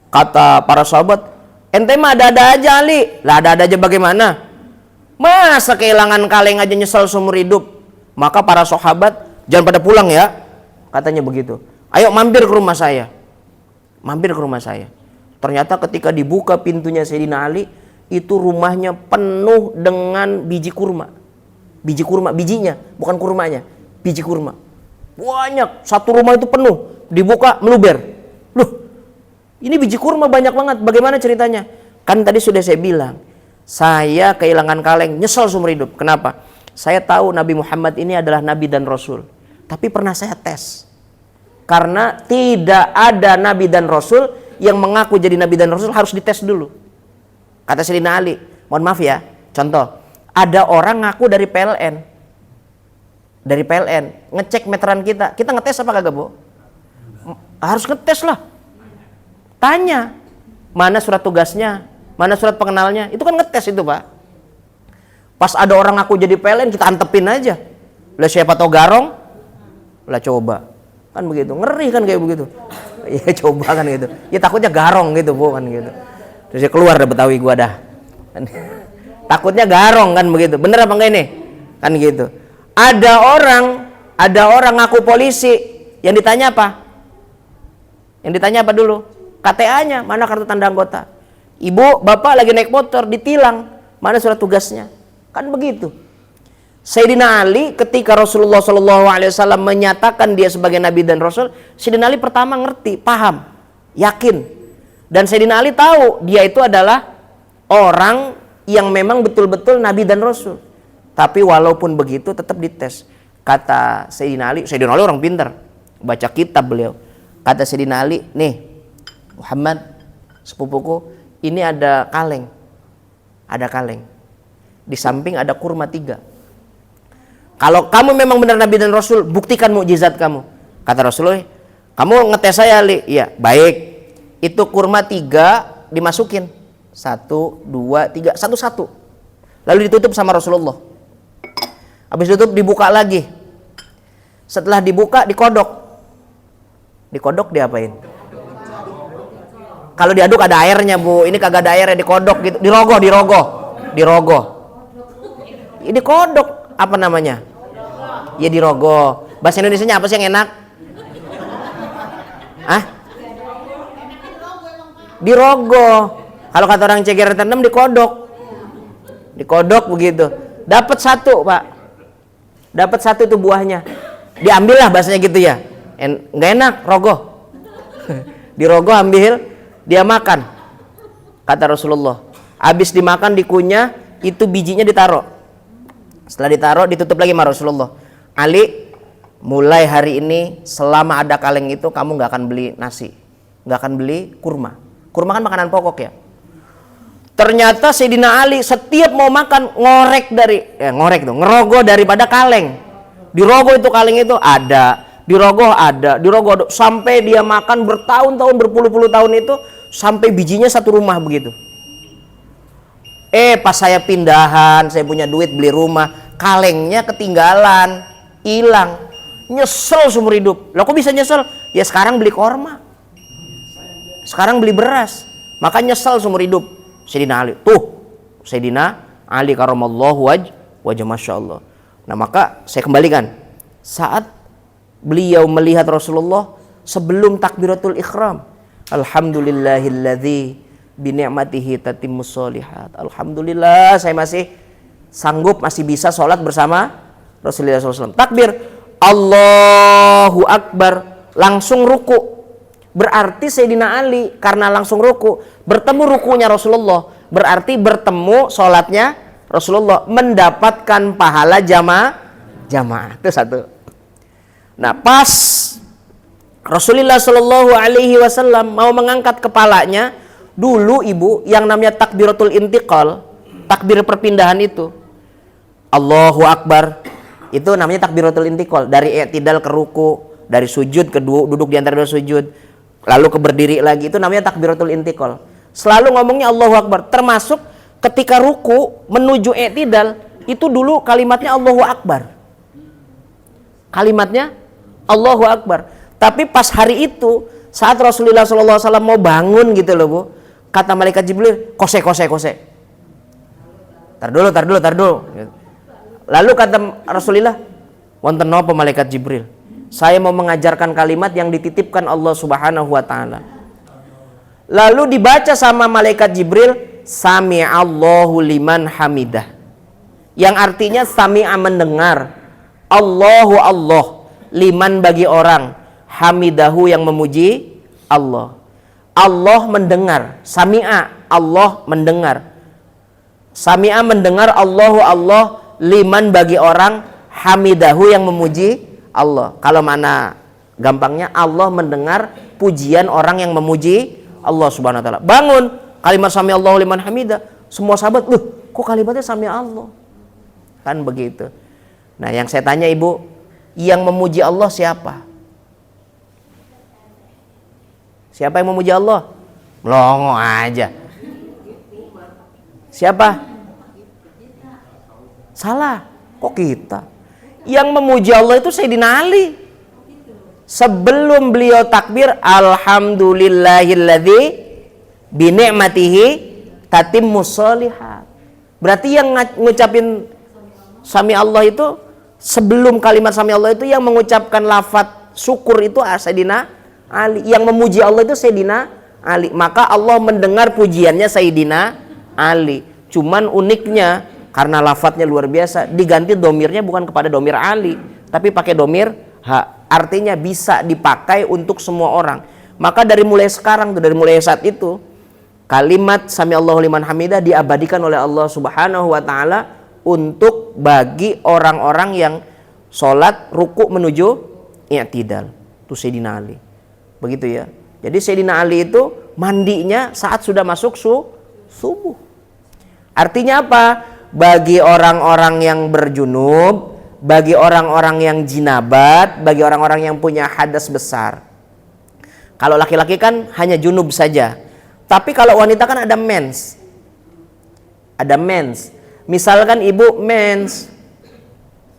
Kata para sahabat, ente mah ada-ada aja, Ali. Lah ada-ada aja bagaimana? Masa kehilangan kaleng aja nyesel seumur hidup? Maka para sahabat, jangan pada pulang ya. Katanya begitu. Ayo mampir ke rumah saya. Mampir ke rumah saya. Ternyata ketika dibuka pintunya Sayyidina Ali, itu rumahnya penuh dengan biji kurma. Biji kurma, bijinya, bukan kurmanya. Biji kurma. Banyak, satu rumah itu penuh. Dibuka, meluber. Loh, ini biji kurma banyak banget. Bagaimana ceritanya? Kan tadi sudah saya bilang, saya kehilangan kaleng, nyesel seumur hidup. Kenapa? Saya tahu Nabi Muhammad ini adalah Nabi dan Rasul. Tapi pernah saya tes. Karena tidak ada Nabi dan Rasul yang mengaku jadi Nabi dan Rasul, harus dites dulu. Kata Sayyidina Ali, mohon maaf ya, contoh, ada orang ngaku dari PLN. Dari PLN, ngecek meteran kita ngetes apa kagak, Bu? Harus ngetes lah. Tanya, mana surat tugasnya, mana surat pengenalnya. Itu kan ngetes itu, Pak. Pas ada orang aku jadi PLN, kita antepin aja. Lah siapa tahu garong, lah coba. Kan begitu, ngeri kan kayak begitu. Ya coba kan gitu. Ya takutnya garong gitu, Bu, kan gitu. Terus ya keluar deh Betawi gua dah. Takutnya garong kan begitu. Bener apa enggak ini? Kan gitu. Ada orang ngaku polisi, yang ditanya apa? Yang ditanya apa dulu? KTA-nya, mana kartu tanda anggota? Ibu, bapak lagi naik motor, ditilang, mana surat tugasnya? Kan begitu. Sayyidina Ali ketika Rasulullah SAW menyatakan dia sebagai Nabi dan Rasul, Sayyidina Ali pertama ngerti, paham, yakin. Dan Sayyidina Ali tahu dia itu adalah orang yang memang betul-betul Nabi dan Rasul. Tapi walaupun begitu tetap dites. Kata Sayyidina Ali orang pintar, baca kitab beliau. Kata Sayyidina Ali, nih Muhammad sepupuku, ini ada kaleng. Ada kaleng. Di samping ada kurma 3. Kalau kamu memang benar Nabi dan Rasul, buktikan mukjizat kamu. Kata Rasulullah, kamu ngetes saya Ali? Iya, baik. Itu kurma 3 dimasukin. 1, 2, 3, satu-satu. Lalu ditutup sama Rasulullah. Habis tutup dibuka lagi. Setelah dibuka dikodok. Dikodok diapain? Kalau diaduk ada airnya, Bu. Ini kagak ada airnya, dikodok gitu. Dirogoh. Ini kodok apa namanya? Ya dirogoh. Bahasa Indonesianya apa sih yang enak? Dirogoh. Kalau kata orang Ceger Terendam dikodok. Dikodok begitu. Dapat 1, Pak. Dapat 1 itu buahnya. Diambil lah bahasanya gitu ya. Nggak enak, rogoh. Dirogoh, ambil, dia makan. Kata Rasulullah. Habis dimakan dikunyah, itu bijinya ditaruh. Setelah ditaruh ditutup lagi sama Rasulullah. Ali, mulai hari ini selama ada kaleng itu kamu nggak akan beli nasi, nggak akan beli kurma. Kurma kan makanan pokok ya. Ternyata Sayyidina Ali setiap mau makan ngerogoh daripada kaleng. Dirogoh itu kaleng itu ada, dirogoh sampai dia makan bertahun-tahun, berpuluh-puluh tahun itu sampai bijinya satu rumah begitu. Pas saya pindahan, saya punya duit beli rumah, kalengnya ketinggalan, hilang. Nyesel seumur hidup. Lah kok bisa nyesel? Ya sekarang beli korma. Sekarang beli beras. Maka nyesel seumur hidup. Sayyidina Ali. Tuh, Sayyidina Ali karamallahu wajah, Masya Allah. Nah maka saya kembalikan. Saat beliau melihat Rasulullah sebelum takbiratul ikhram. Alhamdulillahilladzi bini'matihi tatimmus sholihat. Alhamdulillah saya masih sanggup, masih bisa sholat bersama Rasulullah SAW. Takbir Allahu Akbar, langsung ruku. Berarti Sayyidina Ali karena langsung ruku, bertemu rukunya Rasulullah, berarti bertemu sholatnya Rasulullah, mendapatkan pahala jamaah. Itu satu. Nah pas Rasulullah SAW mau mengangkat kepalanya, dulu ibu yang namanya takbiratul intiqal, takbir perpindahan itu, Allahu Akbar, itu namanya takbiratul intiqal, dari i'tidal ke ruku, dari sujud ke duduk di antara dua sujud, lalu ke berdiri lagi, itu namanya takbiratul intiqal. Selalu ngomongnya Allahu Akbar, termasuk ketika ruku menuju i'tidal, itu dulu kalimatnya Allahu Akbar. Kalimatnya Allahu Akbar. Tapi pas hari itu, saat Rasulullah SAW mau bangun gitu loh Bu, kata malaikat Jibril, kose. Tar dulu. Lalu kata Rasulullah, wonten napa malaikat Jibril? Saya mau mengajarkan kalimat yang dititipkan Allah Subhanahu wa taala. Lalu dibaca sama malaikat Jibril, Sami'allahu liman hamidah. Yang artinya sami'a mendengar, Allahu Allah, liman bagi orang, hamidahu yang memuji Allah. Allah mendengar, sami'a, Allah mendengar. Sami'a mendengar, Allahu Allah, liman bagi orang, hamidahu yang memuji Allah. Kalau mana gampangnya, Allah mendengar pujian orang yang memuji Allah Subhanahu wa taala. Bangun, kalimat sami Allahu liman hamidah. Semua sahabat, kok kalimatnya sami Allah? Kan begitu. Nah, yang saya tanya Ibu, yang memuji Allah siapa? Siapa yang memuji Allah? Melongo aja. Siapa? Salah. Kok kita? Yang memuji Allah itu Sayyidina Ali. Sebelum beliau takbir, alhamdulillahilladzi bi ni'matihi tatimmus sholihat. Berarti yang ngucapin sami Allah itu, sebelum kalimat sami Allah itu yang mengucapkan lafaz syukur itu Sayyidina Ali. Yang memuji Allah itu Sayyidina Ali. Maka Allah mendengar pujiannya Sayyidina Ali. Cuman uniknya karena lafadznya luar biasa, diganti domirnya bukan kepada domir Ali, tapi pakai domir ha. Artinya bisa dipakai untuk semua orang. Maka dari mulai sekarang, dari mulai saat itu, kalimat sami Allahu liman hamidah diabadikan oleh Allah Subhanahu wa taala untuk bagi orang-orang yang sholat ruku menuju i'tidal. Itu Sayyidina Ali. Begitu ya. Jadi Sayyidina Ali itu mandinya saat sudah masuk subuh. Artinya apa? Bagi orang-orang yang berjunub, bagi orang-orang yang jinabat, bagi orang-orang yang punya hadas besar. Kalau laki-laki kan hanya junub saja. Tapi kalau wanita kan ada mens. Ada mens. Misalkan ibu mens.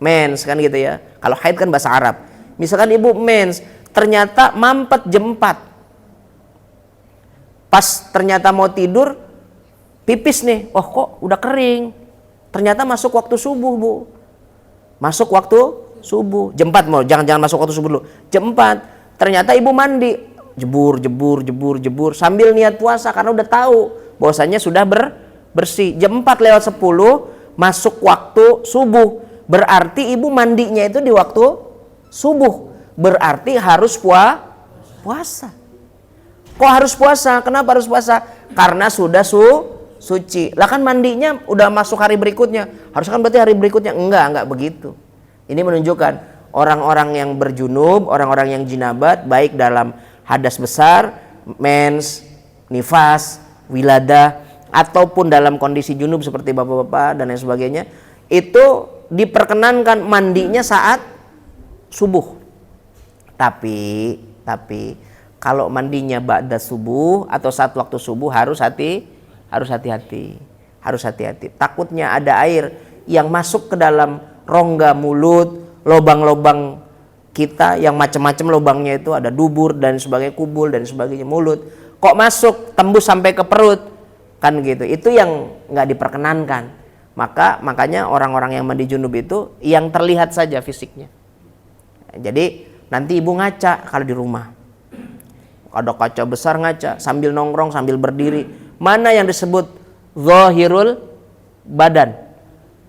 Mens kan gitu ya. Kalau haid kan bahasa Arab. Misalkan ibu mens, ternyata mampet jam 4. Pas ternyata mau tidur, pipis nih. Oh kok udah kering. Ternyata masuk waktu subuh, Bu. Masuk waktu subuh. Jam 4 mau, jangan masuk waktu subuh dulu. Jam 4. Ternyata ibu mandi. Jebur sambil niat puasa karena udah tahu bahwasanya sudah bersih. Jam 4:10 masuk waktu subuh. Berarti ibu mandinya itu di waktu subuh. Berarti harus puasa. Kok harus puasa? Kenapa harus puasa? Karena sudah suci. Lah kan mandinya udah masuk hari berikutnya. Harus kan berarti hari berikutnya. Enggak begitu. Ini menunjukkan orang-orang yang berjunub, orang-orang yang jinabat, baik dalam hadas besar, mens, nifas, wiladah, ataupun dalam kondisi junub seperti bapak-bapak dan lain sebagainya, itu diperkenankan mandinya saat subuh. Tapi kalau mandinya ba'da subuh atau saat waktu subuh harus hati-hati. Takutnya ada air yang masuk ke dalam rongga mulut, lobang-lobang kita yang macam-macam lobangnya itu, ada dubur dan sebagainya, kubul dan sebagainya, mulut. Kok masuk tembus sampai ke perut? Kan gitu. Itu yang nggak diperkenankan. Makanya orang-orang yang mandi junub itu yang terlihat saja fisiknya. Jadi nanti ibu ngaca kalau di rumah. Ada kaca besar ngaca sambil nongkrong, sambil berdiri. Mana yang disebut zahirul badan?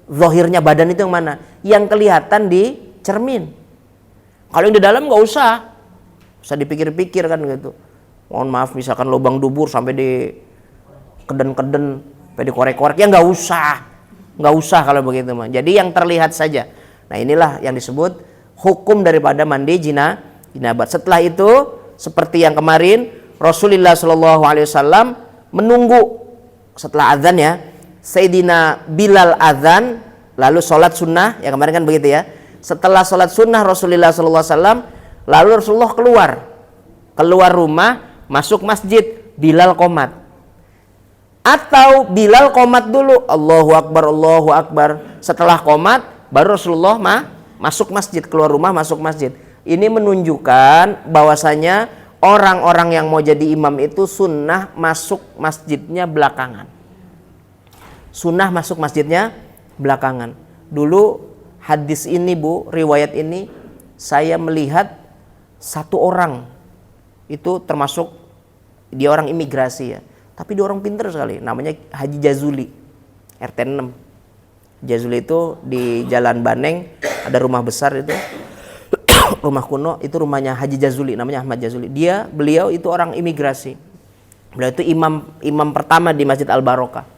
Zahirnya badan itu yang mana? Yang kelihatan di cermin. Kalau yang di dalam nggak usah dipikir-pikir kan gitu. Mohon maaf, misalkan lubang dubur sampai di keden-keden, sampai dikorek-korek, ya nggak usah kalau begitu mah. Jadi yang terlihat saja. Nah inilah yang disebut hukum daripada mandi jinabat. Setelah itu seperti yang kemarin Rasulullah SAW menunggu setelah azan ya, Sayyidina Bilal azan, lalu sholat sunnah, ya kemarin kan begitu ya. Setelah sholat sunnah Rasulullah SAW, lalu Rasulullah keluar rumah, masuk masjid, Bilal qomat. Atau Bilal qomat dulu, Allahu Akbar. Setelah qomat, baru Rasulullah masuk masjid, keluar rumah masuk masjid. Ini menunjukkan bahwasanya orang-orang yang mau jadi imam itu sunnah masuk masjidnya belakangan. Dulu hadis ini, Bu, riwayat ini saya melihat satu orang itu termasuk dia orang imigrasi ya. Tapi dia orang pintar sekali, namanya Haji Jazuli, RT 6. Jazuli itu di Jalan Baneng, ada rumah besar itu, rumah kuno, itu rumahnya Haji Jazuli, namanya Ahmad Jazuli. Beliau itu orang imigrasi. Beliau itu imam pertama di Masjid Al Barokah.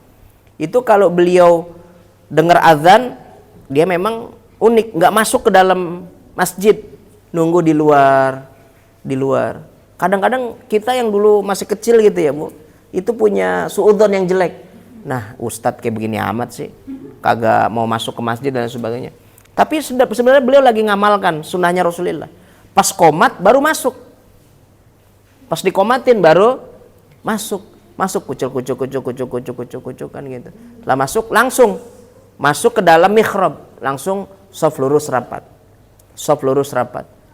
Itu kalau beliau dengar azan, dia memang unik, nggak masuk ke dalam masjid, nunggu di luar. Kadang-kadang kita yang dulu masih kecil gitu ya, Bu, itu punya suudzon yang jelek. Nah, ustadz kayak begini amat sih, kagak mau masuk ke masjid dan sebagainya. Tapi sebenarnya beliau lagi ngamalkan sunnahnya Rasulullah. Pas qomat baru masuk. Pas dikomatin baru masuk kucuk kan gitu. Setelah masuk langsung masuk ke dalam mihrab, langsung shaf lurus rapat,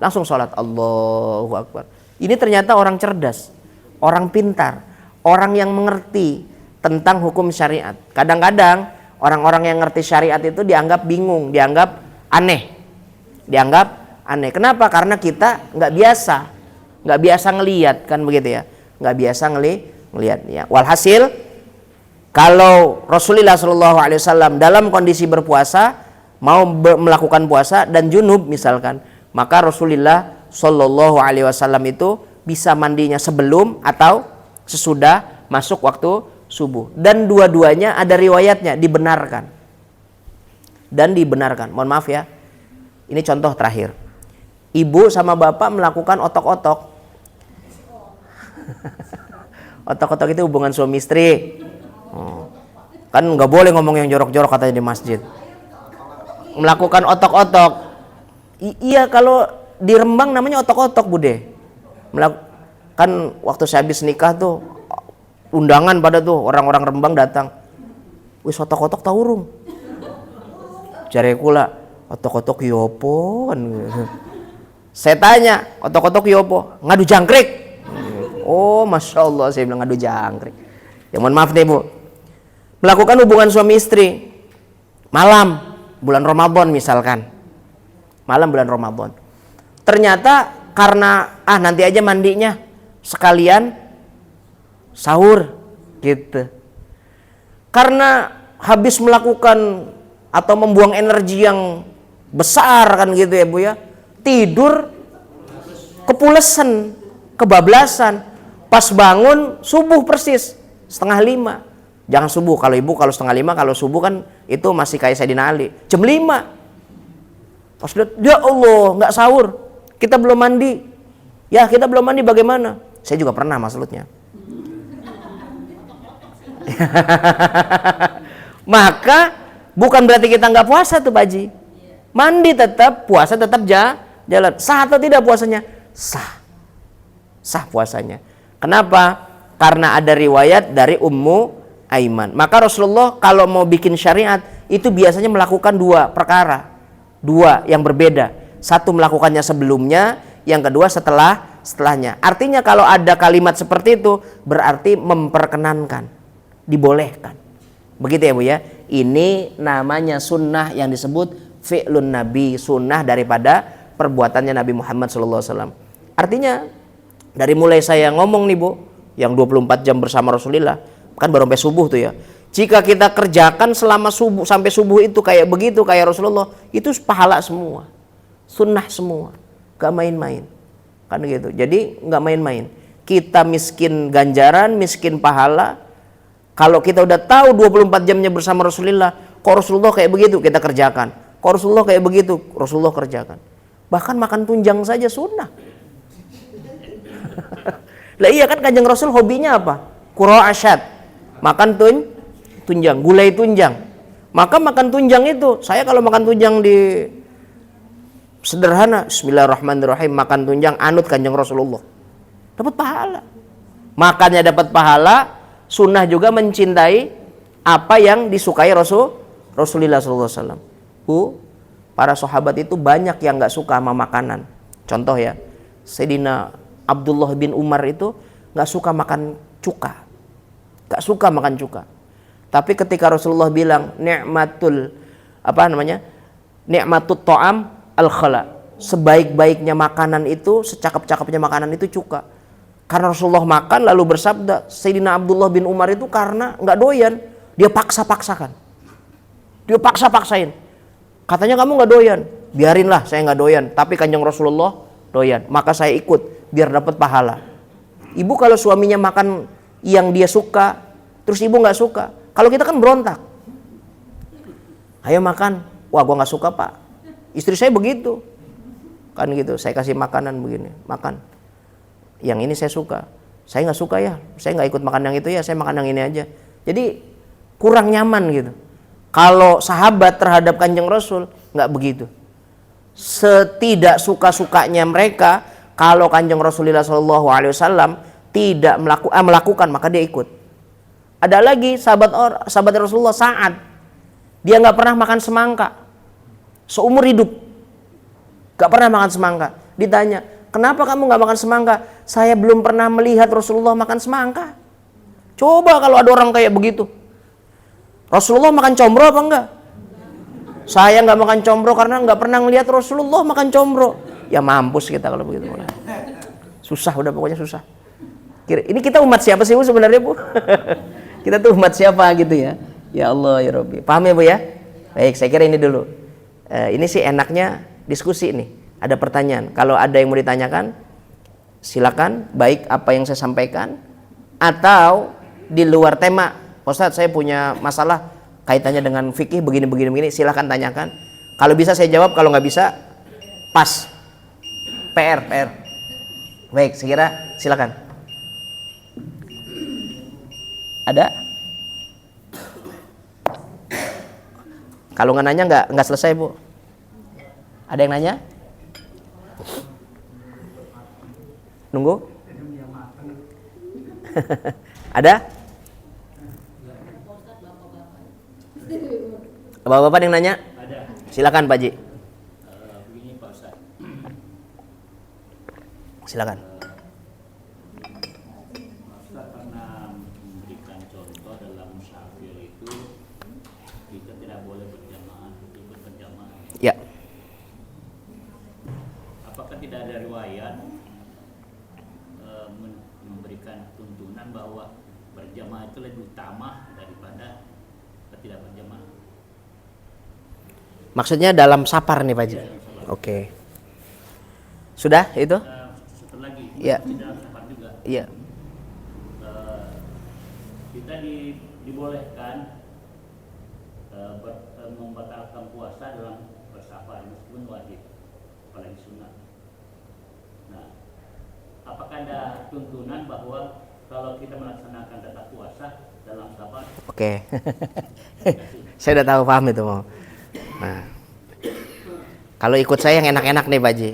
langsung sholat. Allahu Akbar. Ini ternyata orang cerdas, orang pintar, orang yang mengerti tentang hukum syariat. Kadang-kadang orang-orang yang ngerti syariat itu dianggap bingung, dianggap aneh. Kenapa? Karena kita nggak biasa ngelihat kan begitu ya, nggak biasa ngelihat ya. Walhasil kalau Rasulullah SAW dalam kondisi berpuasa, mau melakukan puasa dan junub misalkan, maka Rasulullah SAW itu bisa mandinya sebelum atau sesudah masuk waktu subuh. Dan dua-duanya ada riwayatnya dibenarkan. Mohon maaf ya, ini contoh terakhir. Ibu sama bapak melakukan otok-otok. Otok-otok itu hubungan suami istri. Kan nggak boleh ngomong yang jorok-jorok katanya di masjid. Melakukan otok-otok. Iya, kalau di Rembang namanya otok-otok, Bude. Kan waktu saya habis nikah tuh undangan pada tuh orang-orang Rembang datang. Wis otok-otok taurung. Jare kula, otok-otok yopo kan. Saya tanya, otok-otok yopo? Ngadu jangkrik. Oh, Masya Allah, saya bilang ngadu jangkrik. Ya mohon maaf nih Bu. Melakukan hubungan suami istri malam bulan Ramadan misalkan. Malam bulan Ramadan. Ternyata karena nanti aja mandinya sekalian sahur gitu. Karena habis melakukan atau membuang energi yang besar kan gitu ya Bu ya. Tidur kepulesan, kebablasan. Pas bangun subuh persis 4:30. Jangan subuh, kalau ibu kalau 4:30, kalau subuh kan itu masih kayak Sayyidina Ali. Jam 5. Pas lihat, ya Allah, nggak sahur. Kita belum mandi. Ya, kita belum mandi bagaimana? Saya juga pernah maksudnya. Maka bukan berarti kita nggak puasa tuh Pak Haji. Mandi tetap, puasa tetap jalan. Sah atau tidak puasanya? Sah puasanya. Kenapa? Karena ada riwayat dari Ummu Aiman. Maka Rasulullah kalau mau bikin syariat itu biasanya melakukan dua perkara, dua yang berbeda. Satu melakukannya sebelumnya, yang kedua setelahnya. Artinya kalau ada kalimat seperti itu berarti memperkenankan, dibolehkan. Begitu ya Bu ya. Ini namanya sunnah yang disebut fi'lun Nabi, sunnah daripada perbuatannya Nabi Muhammad SAW. Artinya dari mulai saya ngomong nih Bu, yang 24 jam bersama Rasulullah, kan baru sampai subuh tuh ya. Jika kita kerjakan selama subuh sampai subuh itu kayak begitu kayak Rasulullah, itu pahala semua, sunnah semua, gak main-main kan gitu. Jadi gak main-main. Kita miskin ganjaran, miskin pahala. Kalau kita udah tahu 24 jamnya bersama Rasulullah, kok Rasulullah kayak begitu kita kerjakan, kok Rasulullah kayak begitu Rasulullah kerjakan. Bahkan makan tunjang saja sunnah. Lah iya kan Kanjeng Rasul hobinya apa? Qura asyad, makan tunjang, gulai tunjang. Maka makan tunjang itu, saya kalau makan tunjang di sederhana, bismillahirrahmanirrahim, makan tunjang anut Kanjeng Rasulullah, dapat pahala. Makannya dapat pahala, sunnah juga mencintai apa yang disukai Rasulullah SAW. Bu, para sahabat itu banyak yang nggak suka sama makanan. Contoh ya, Sayyidina Abdullah bin Umar itu nggak suka makan cuka, Tapi ketika Rasulullah bilang ni'matut ta'am al-khala, sebaik-baiknya makanan itu, secakep-cakepnya makanan itu cuka. Karena Rasulullah makan lalu bersabda, Sayyidina Abdullah bin Umar itu karena nggak doyan, dia paksain. Katanya kamu nggak doyan, biarinlah saya nggak doyan, tapi Kanjeng Rasulullah doyan, maka saya ikut biar dapat pahala. Ibu kalau suaminya makan yang dia suka, terus ibu nggak suka, kalau kita kan berontak. Ayo makan, wah gua nggak suka Pak, istri saya begitu, kan gitu. Saya kasih makanan begini, makan. Yang ini saya suka, saya nggak suka ya, saya nggak ikut makan yang itu ya, saya makan yang ini aja. Jadi kurang nyaman gitu. Kalau sahabat terhadap Kanjeng Rasul nggak begitu. Setidak suka-sukanya mereka, kalau Kanjeng Rasulullah SAW tidak melakukan, maka dia ikut. Ada lagi sahabat Rasulullah Sa'ad, dia nggak pernah makan semangka seumur hidup, nggak pernah makan semangka. Ditanya, kenapa kamu nggak makan semangka? Saya belum pernah melihat Rasulullah makan semangka. Coba kalau ada orang kayak begitu. Rasulullah makan combro apa enggak? Saya nggak makan combro karena nggak pernah ngelihat Rasulullah makan combro. Ya mampus kita kalau begitu. Susah, udah pokoknya susah. Ini kita umat siapa sih Bu sebenarnya Bu? Kita tuh umat siapa gitu ya? Ya Allah ya Rabbi. Paham ya Bu ya? Baik, saya kira ini dulu. Ini sih enaknya diskusi nih. Ada pertanyaan. Kalau ada yang mau ditanyakan, silakan. Baik apa yang saya sampaikan atau di luar tema. Ustadz, saya punya masalah kaitannya dengan fikih begini. Silakan tanyakan. Kalau bisa saya jawab, kalau nggak bisa pas. PR. Baik, saya kira silakan. Ada? Kalau nggak nanya nggak selesai Bu. Ada yang nanya? Nunggu? Ada? Bapak-bapak yang nanya? Ada. Silakan Pak Ji. Begini Pak Ustaz. Silakan. Ustaz pernah memberikan contoh dalam musafir itu kita tidak boleh berjamaah, ikut berjamaah. Ya. Apakah tidak ada riwayat memberikan tuntunan bahwa berjamaah itu lebih utama daripada tidak berjamaah? Maksudnya dalam safar nih Pak Ji. Oke. Sudah itu? Satu lagi, Ya. dalam safar juga. Iya. Kita dibolehkan membatalkan puasa dalam bersafar meskipun wajib, apalagi sunnah. Nah, apakah ada tuntunan bahwa kalau kita melaksanakan tetap puasa dalam safar? Oke. Saya udah tahu, paham itu mau. Nah, kalau ikut saya yang enak-enak nih Pak Ji.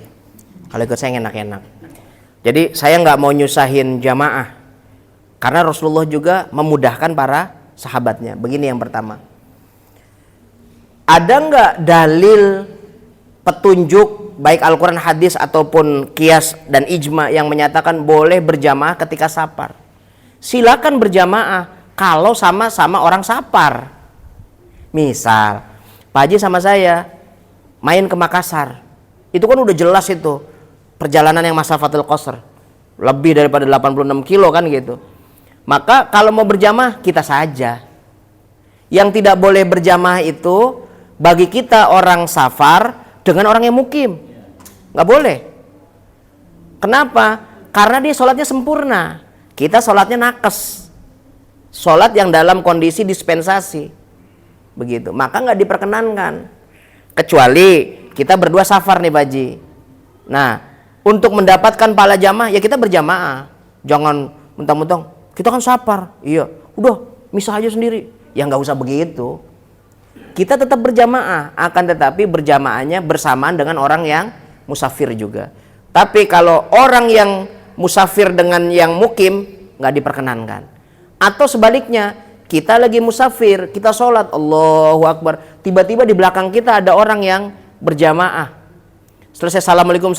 Kalau ikut saya yang enak-enak. Jadi saya nggak mau nyusahin jamaah. Karena Rasulullah juga memudahkan para sahabatnya. Begini yang pertama. Ada nggak dalil petunjuk baik Al-Quran, hadis ataupun qiyas dan ijma yang menyatakan boleh berjamaah ketika safar? Silakan berjamaah kalau sama-sama orang safar. Misal Pak Haji sama saya main ke Makassar, itu kan udah jelas itu perjalanan yang masafatul qasr, lebih daripada 86 kilo kan gitu. Maka kalau mau berjamaah kita saja. Yang tidak boleh berjamaah itu bagi kita orang safar dengan orang yang mukim, nggak boleh. Kenapa? Karena dia sholatnya sempurna, kita sholatnya nakes, sholat yang dalam kondisi dispensasi, begitu. Maka nggak diperkenankan. Kecuali kita berdua safar nih Pak Haji. Nah, untuk mendapatkan pahala jamaah ya kita berjamaah. Jangan mentang-mentang kita kan safar. Iya, udah misah aja sendiri. Ya nggak usah begitu. Kita tetap berjamaah, akan tetapi berjamaahnya bersamaan dengan orang yang musafir juga. Tapi kalau orang yang musafir dengan yang mukim nggak diperkenankan. Atau sebaliknya, kita lagi musafir, kita sholat, Allahu Akbar, tiba-tiba di belakang kita ada orang yang berjamaah. Selesai assalamualaikum,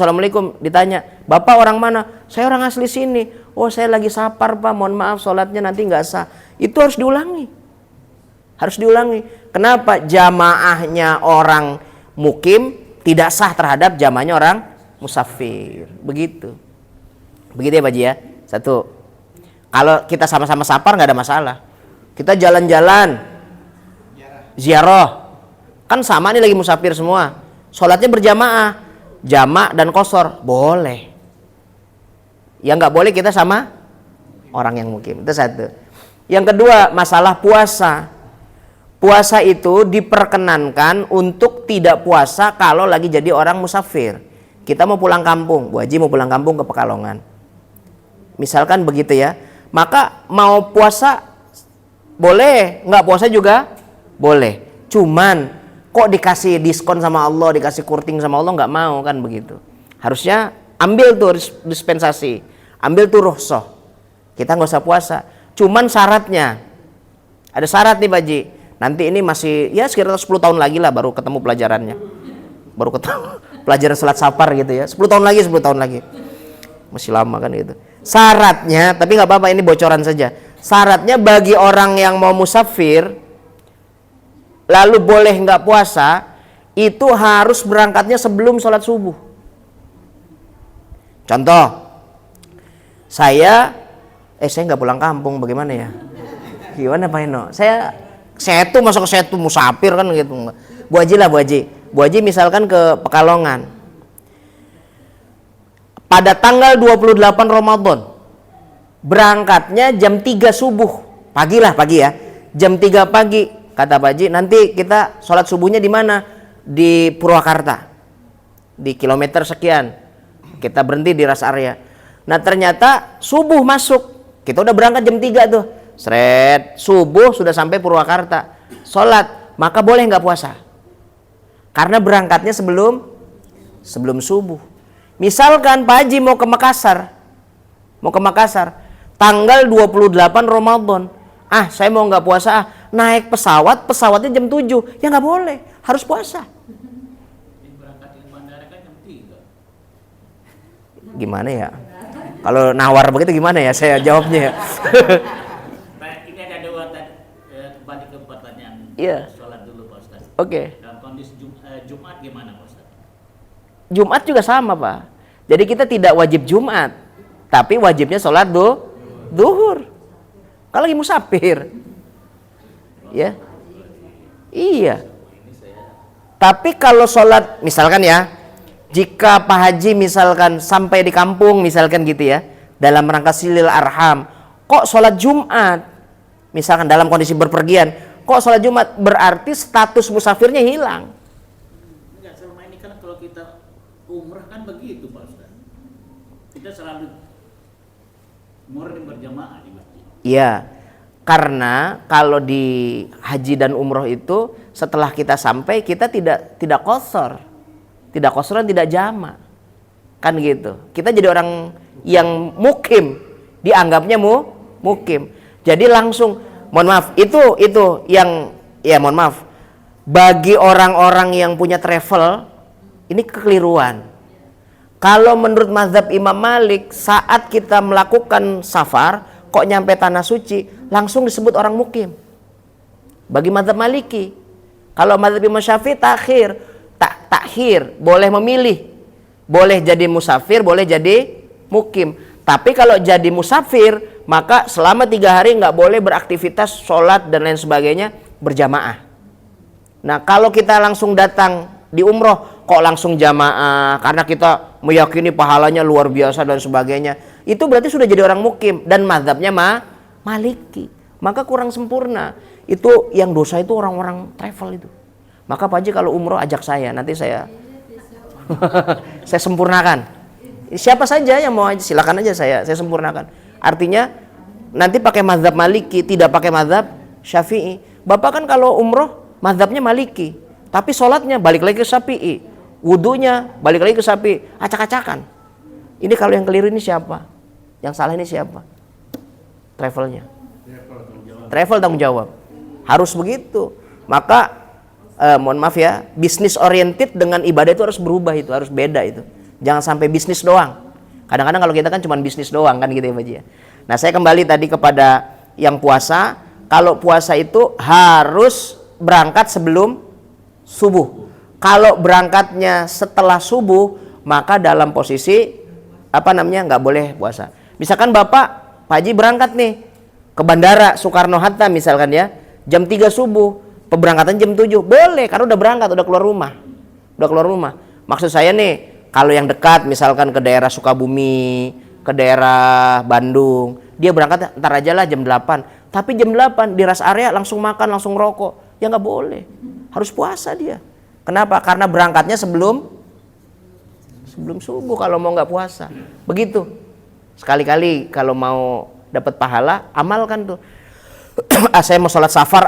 ditanya, Bapak orang mana? Saya orang asli sini. Oh saya lagi safar Pak, mohon maaf sholatnya nanti nggak sah. Itu harus diulangi. Kenapa? Jamaahnya orang mukim tidak sah terhadap jamaahnya orang musafir. Begitu ya Pak Haji ya. Satu, kalau kita sama-sama safar nggak ada masalah. Kita jalan-jalan ziarah, kan sama nih lagi musafir semua, sholatnya berjamaah, jamak dan qashar boleh. Yang nggak boleh kita sama orang yang mukim. Itu satu. Yang kedua, masalah puasa. Puasa itu diperkenankan untuk tidak puasa kalau lagi jadi orang musafir. Kita mau pulang kampung, Bu Haji mau pulang kampung ke Pekalongan, misalkan begitu ya. Maka mau puasa boleh, nggak puasa juga boleh. Cuman kok dikasih diskon sama Allah, dikasih kurting sama Allah, nggak mau kan begitu. Harusnya ambil tuh dispensasi, ambil tuh rukhsah. kita nggak usah puasa. Cuman syaratnya, ada syarat nih Pak Haji. Nanti ini masih ya sekitar 10 tahun lagi lah baru ketemu pelajarannya. Baru ketemu pelajaran sholat safar gitu ya. 10 tahun lagi. Masih lama kan gitu. Syaratnya, tapi nggak apa-apa ini bocoran saja. Syaratnya bagi orang yang mau musafir lalu boleh nggak puasa, itu harus berangkatnya sebelum sholat subuh. Contoh, saya nggak pulang kampung, bagaimana ya? Gimana Pak Eno? Saya setu masuk ke setu musafir kan gitu. Bu Haji misalkan ke Pekalongan. Pada tanggal 28 Ramadan berangkatnya jam 3 subuh. Pagi ya. Jam 3 pagi kata Pak Haji, nanti kita sholat subuhnya di mana? Di Purwakarta. Di kilometer sekian. Kita berhenti di rest area. Nah ternyata subuh masuk. Kita udah berangkat jam 3 tuh. Seret, subuh sudah sampai Purwakarta. Sholat, maka boleh nggak puasa? Karena berangkatnya sebelum subuh. Misalkan Pak Haji mau ke Makassar, tanggal 28 Ramadan. Saya mau nggak puasa, naik pesawatnya jam 7. Ya nggak boleh, harus puasa. Berangkat di bandara kan jam 3. Gimana ya? Kalau nawar begitu gimana ya saya jawabnya ya? Ini ada dua kembali ke pertanyaan. Iya. Sholat dulu Pak Ustaz. Oke. Dalam kondisi Jumat gimana Pak Ustaz? Jumat juga sama Pak. Jadi kita tidak wajib Jumat, tapi wajibnya sholat duhur. Kalau lagi musafir, ya, iya. Tapi kalau sholat, misalkan ya, jika Pak Haji misalkan sampai di kampung, misalkan gitu ya, dalam rangka silil arham, kok sholat Jumat, misalkan dalam kondisi berpergian, kok sholat Jumat, berarti status musafirnya hilang. Enggak, selama ini kan kalau kita umrah kan begitu Pak Ustaz. Kita selalu umrah berjamaah di masjid. Iya, karena kalau di haji dan umroh itu setelah kita sampai kita tidak qasar, tidak jama, kan gitu. Kita jadi orang yang mukim, dianggapnya mukim. Jadi langsung, mohon maaf, itu yang ya mohon maaf. Bagi orang-orang yang punya travel ini kekeliruan. Kalau menurut mazhab Imam Malik, saat kita melakukan safar, kok nyampe tanah suci, langsung disebut orang mukim. Bagi mazhab Maliki. Kalau mazhab Imam Syafi'i takhir, boleh memilih. Boleh jadi musafir, boleh jadi mukim. Tapi kalau jadi musafir, maka selama 3 hari nggak boleh beraktivitas, sholat dan lain sebagainya berjamaah. Nah kalau kita langsung datang di umroh, kok langsung jamaah karena kita meyakini pahalanya luar biasa dan sebagainya, itu berarti sudah jadi orang mukim dan mazhabnya Maliki, maka kurang sempurna. Itu yang dosa itu orang-orang travel itu. Maka Pak Haji kalau umroh ajak saya, nanti saya saya sempurnakan. Siapa saja yang mau silakan aja saya sempurnakan. Artinya nanti pakai mazhab Maliki, tidak pakai mazhab Syafi'i. Bapak kan kalau umroh mazhabnya Maliki, tapi sholatnya balik lagi ke Syafi'i, wudunya balik lagi ke Syafi'i, acak-acakan. Ini kalau yang keliru ini siapa? Yang salah ini siapa? Travelnya. Travel tanggung jawab. Harus begitu. Maka mohon maaf ya, bisnis oriented dengan ibadah itu harus berubah, itu harus beda itu. Jangan sampai bisnis doang. Kadang-kadang kalau kita kan cuma bisnis doang kan gitu ya Pak Haji. Nah saya kembali tadi kepada yang puasa. Kalau puasa itu harus berangkat sebelum subuh. Kalau berangkatnya setelah subuh, maka dalam posisi nggak boleh puasa. Misalkan Pak Haji berangkat nih ke bandara Soekarno-Hatta misalkan ya, jam 3 subuh, pemberangkatan jam 7, boleh karena udah berangkat, udah keluar rumah. Maksud saya nih, kalau yang dekat misalkan ke daerah Sukabumi, ke daerah Bandung, dia berangkat ntar aja lah jam 8. Tapi jam 8 di rest area langsung makan, langsung rokok, ya nggak boleh. Harus puasa dia. Kenapa? Karena berangkatnya sebelum subuh kalau mau nggak puasa. Begitu. Sekali-kali kalau mau dapat pahala, amalkan tuh. Saya mau sholat safar,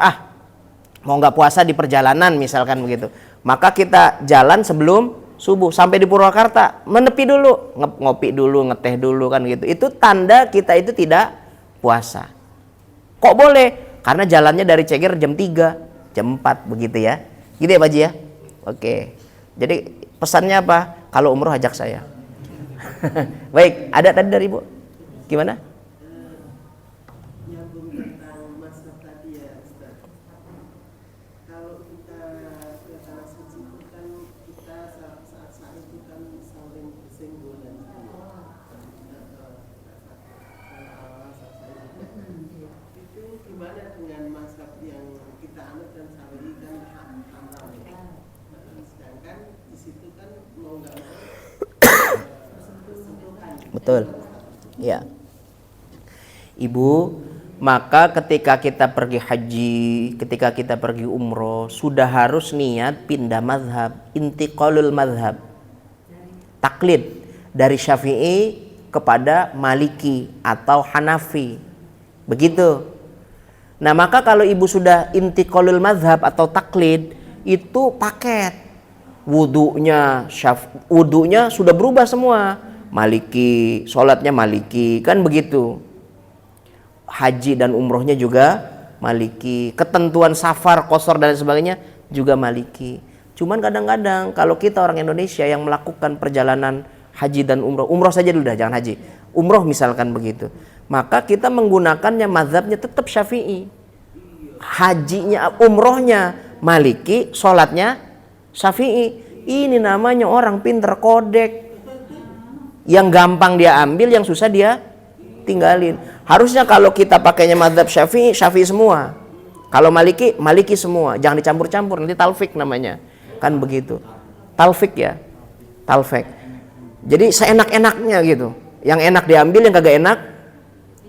mau nggak puasa di perjalanan misalkan begitu. Maka kita jalan sebelum subuh sampai di Purwakarta, menepi dulu, ngopi dulu, ngeteh dulu kan gitu. Itu tanda kita itu tidak puasa. Kok boleh? Karena jalannya dari Ceger jam 3, jam 4 begitu ya. Gitu ya Pak Haji ya? Oke. Jadi pesannya apa? Kalau umroh ajak saya. Baik, ada tadi dari Ibu. Gimana? Nyambung tentang mazhab tadi ya Ustaz. Kalau kita ke tanah suci itu kan kita saat itu kan saling bersenggolan itu gimana dengan mazhab yang kita anut dan Syafi'i kan haram ya. Sedangkan di situ kan mau nggak mau bersentuhan. Betul. Ya. Ibu, maka ketika kita pergi haji, ketika kita pergi umroh, sudah harus niat pindah mazhab, intiqalul mazhab. Taklid dari Syafi'i kepada Maliki atau Hanafi. Begitu. Nah, maka kalau ibu sudah intiqalul mazhab atau taklid, itu paket. Wudunya sudah berubah semua. Maliki, sholatnya Maliki, kan begitu. Haji dan umrohnya juga Maliki, ketentuan safar, qasar dan sebagainya juga Maliki. Cuman kadang-kadang kalau kita orang Indonesia yang melakukan perjalanan haji dan umroh saja dulu dah, jangan haji, umroh misalkan begitu, maka kita menggunakannya mazhabnya tetap Syafi'i, hajinya, umrohnya Maliki, sholatnya Syafi'i. Ini namanya orang pinter kodek, yang gampang dia ambil, yang susah dia tinggalin. Harusnya kalau kita pakainya mazhab Syafi'i, Syafi'i semua. Kalau Maliki, Maliki semua. Jangan dicampur-campur, nanti talfik namanya. Kan begitu. Talfik ya. Talfik. Jadi seenak-enaknya gitu. Yang enak diambil, yang kagak enak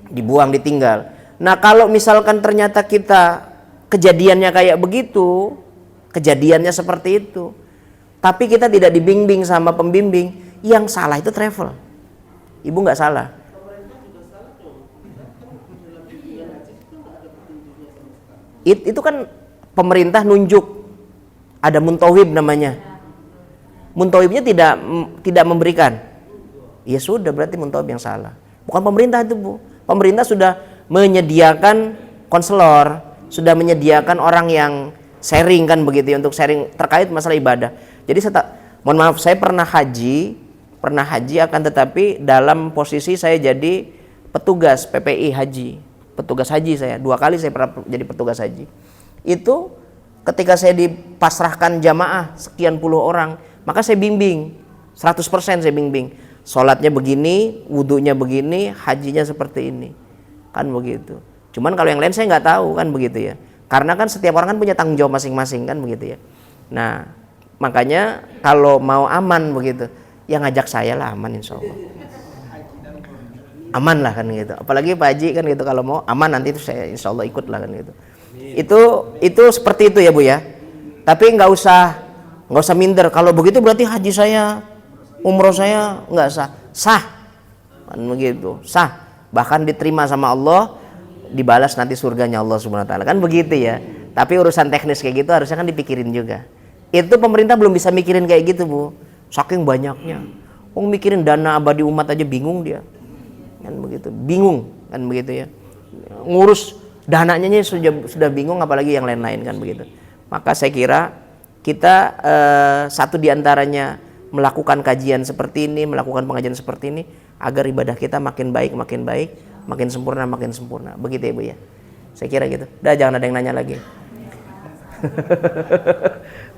dibuang, ditinggal. Nah, kalau misalkan ternyata kita kejadiannya kayak begitu, kejadiannya seperti itu, tapi kita tidak dibimbing sama pembimbing, yang salah itu travel. Ibu nggak salah. Itu kan pemerintah nunjuk, ada muntawib namanya. Muntawibnya tidak memberikan. Ya sudah, berarti muntawib yang salah. Bukan pemerintah itu, Bu. Pemerintah sudah menyediakan konselor, sudah menyediakan orang yang sharing kan begitu ya, untuk sharing terkait masalah ibadah. Jadi mohon maaf, saya pernah haji akan tetapi dalam posisi saya jadi petugas PPI haji. Petugas haji saya, 2 kali saya pernah jadi petugas haji. Itu ketika saya dipasrahkan jamaah sekian puluh orang, maka saya bimbing, 100% saya bimbing. Sholatnya begini, wudunya begini, hajinya seperti ini. Kan begitu. Cuman kalau yang lain saya nggak tahu kan begitu ya. Karena kan setiap orang kan punya tanggung jawab masing-masing kan begitu ya. Nah, makanya kalau mau aman begitu, ya ngajak saya lah, aman insya Allah. Aman lah kan gitu. Apalagi Pak Haji kan gitu, kalau mau aman nanti itu saya insya Allah ikut lah kan gitu. Itu seperti itu ya Bu ya. Tapi nggak usah minder. Kalau begitu berarti haji saya, umroh saya nggak sah kan begitu, sah. Bahkan diterima sama Allah, dibalas nanti surganya Allah Subhanahu wa taala. Kan begitu ya. Tapi urusan teknis kayak gitu harusnya kan dipikirin juga. Itu pemerintah belum bisa mikirin kayak gitu, Bu. Saking banyaknya. Mikirin dana abadi umat aja bingung dia. Kan begitu, bingung kan begitu ya, ngurus dananya sudah bingung, apalagi yang lain-lain kan begitu. Maka saya kira kita satu diantaranya melakukan kajian seperti ini, melakukan pengajian seperti ini agar ibadah kita makin baik, makin sempurna, begitu ya Bu ya. Saya kira gitu. Udah, jangan ada yang nanya lagi.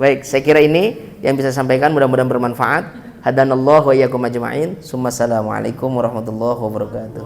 Baik, saya kira ini yang bisa saya sampaikan, mudah-mudahan bermanfaat. Hadanallahu wa iyyakum ajma'in. Assalamualaikum warahmatullahi wabarakatuh.